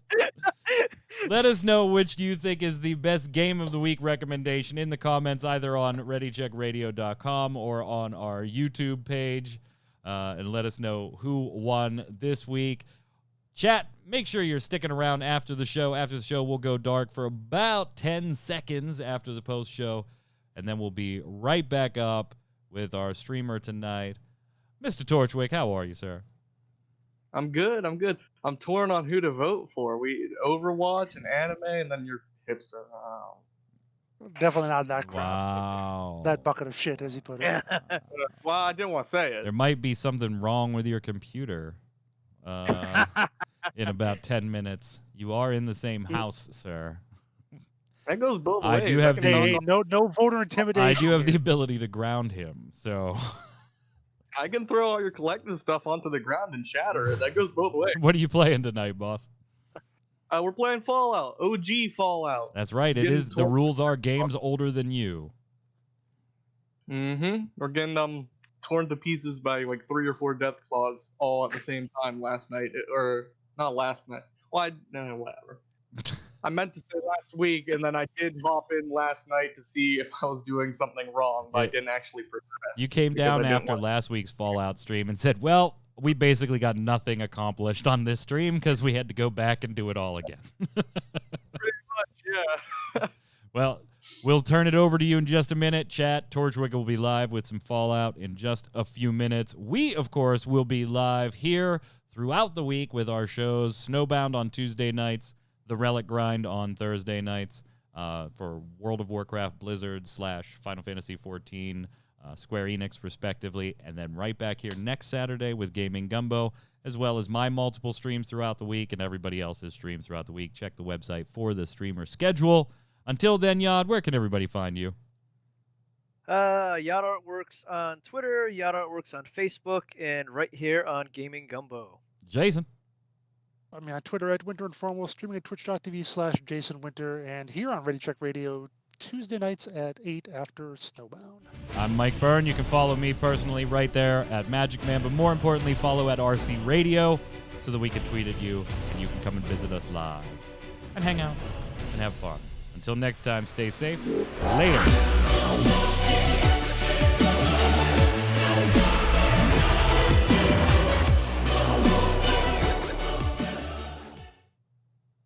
Let us know which you think is the best game of the week recommendation in the comments, either on ReadyCheckRadio.com or on our YouTube page. And let us know who won this week. Chat, make sure you're sticking around after the show. After the show, we'll go dark for about 10 seconds after the post show, and then we'll be right back up with our streamer tonight. Mr. Torchwick, how are you, sir? I'm good. I'm torn on who to vote for. We Overwatch and anime, and then your hipster. Oh. Definitely not that crap. Wow. That bucket of shit, as he put it. Well, I didn't want to say it. There might be something wrong with your computer. In about 10 minutes. You are in the same house, sir. That goes both I ways. do have Hey, no voter intimidation. I do have the here. ability to ground him, so. I can throw all your collective stuff onto the ground and shatter it. That goes both ways. What are you playing tonight, boss? We're playing Fallout. OG Fallout. That's right. It Getting is. The torn- rules are games older than you. Mm-hmm. We're getting torn to pieces by like 3 or 4 death claws all at the same time last night, or not last night. Well, whatever. I meant to say last week, and then I did hop in last night to see if I was doing something wrong, but I didn't actually progress. You came because down I didn't after want- last week's Fallout stream and said, well, we basically got nothing accomplished on this stream because we had to go back and do it all again. Yeah. Well, we'll turn it over to you in just a minute. Chat, Torchwick will be live with some Fallout in just a few minutes. We, of course, will be live here throughout the week with our shows, Snowbound on Tuesday nights, The Relic Grind on Thursday nights, for World of Warcraft, Blizzard / Final Fantasy XIV, Square Enix, respectively, and then right back here next Saturday with Gaming Gumbo, as well as my multiple streams throughout the week and everybody else's streams throughout the week. Check the website for the streamer schedule. Until then, Yod, where can everybody find you? Yacht Artworks on Twitter, Yacht Artworks on Facebook, and right here on Gaming Gumbo. Jason. I mean, on Twitter at Winter Informal, streaming at twitch.tv/JasonWinter, and here on Ready Check Radio Tuesday nights at 8 after Snowbound. I'm Mike Byrne. You can follow me personally right there at Magic Man, but more importantly, follow at RC Radio so that we can tweet at you and you can come and visit us live and hang out and have fun. Until next time, stay safe. Later.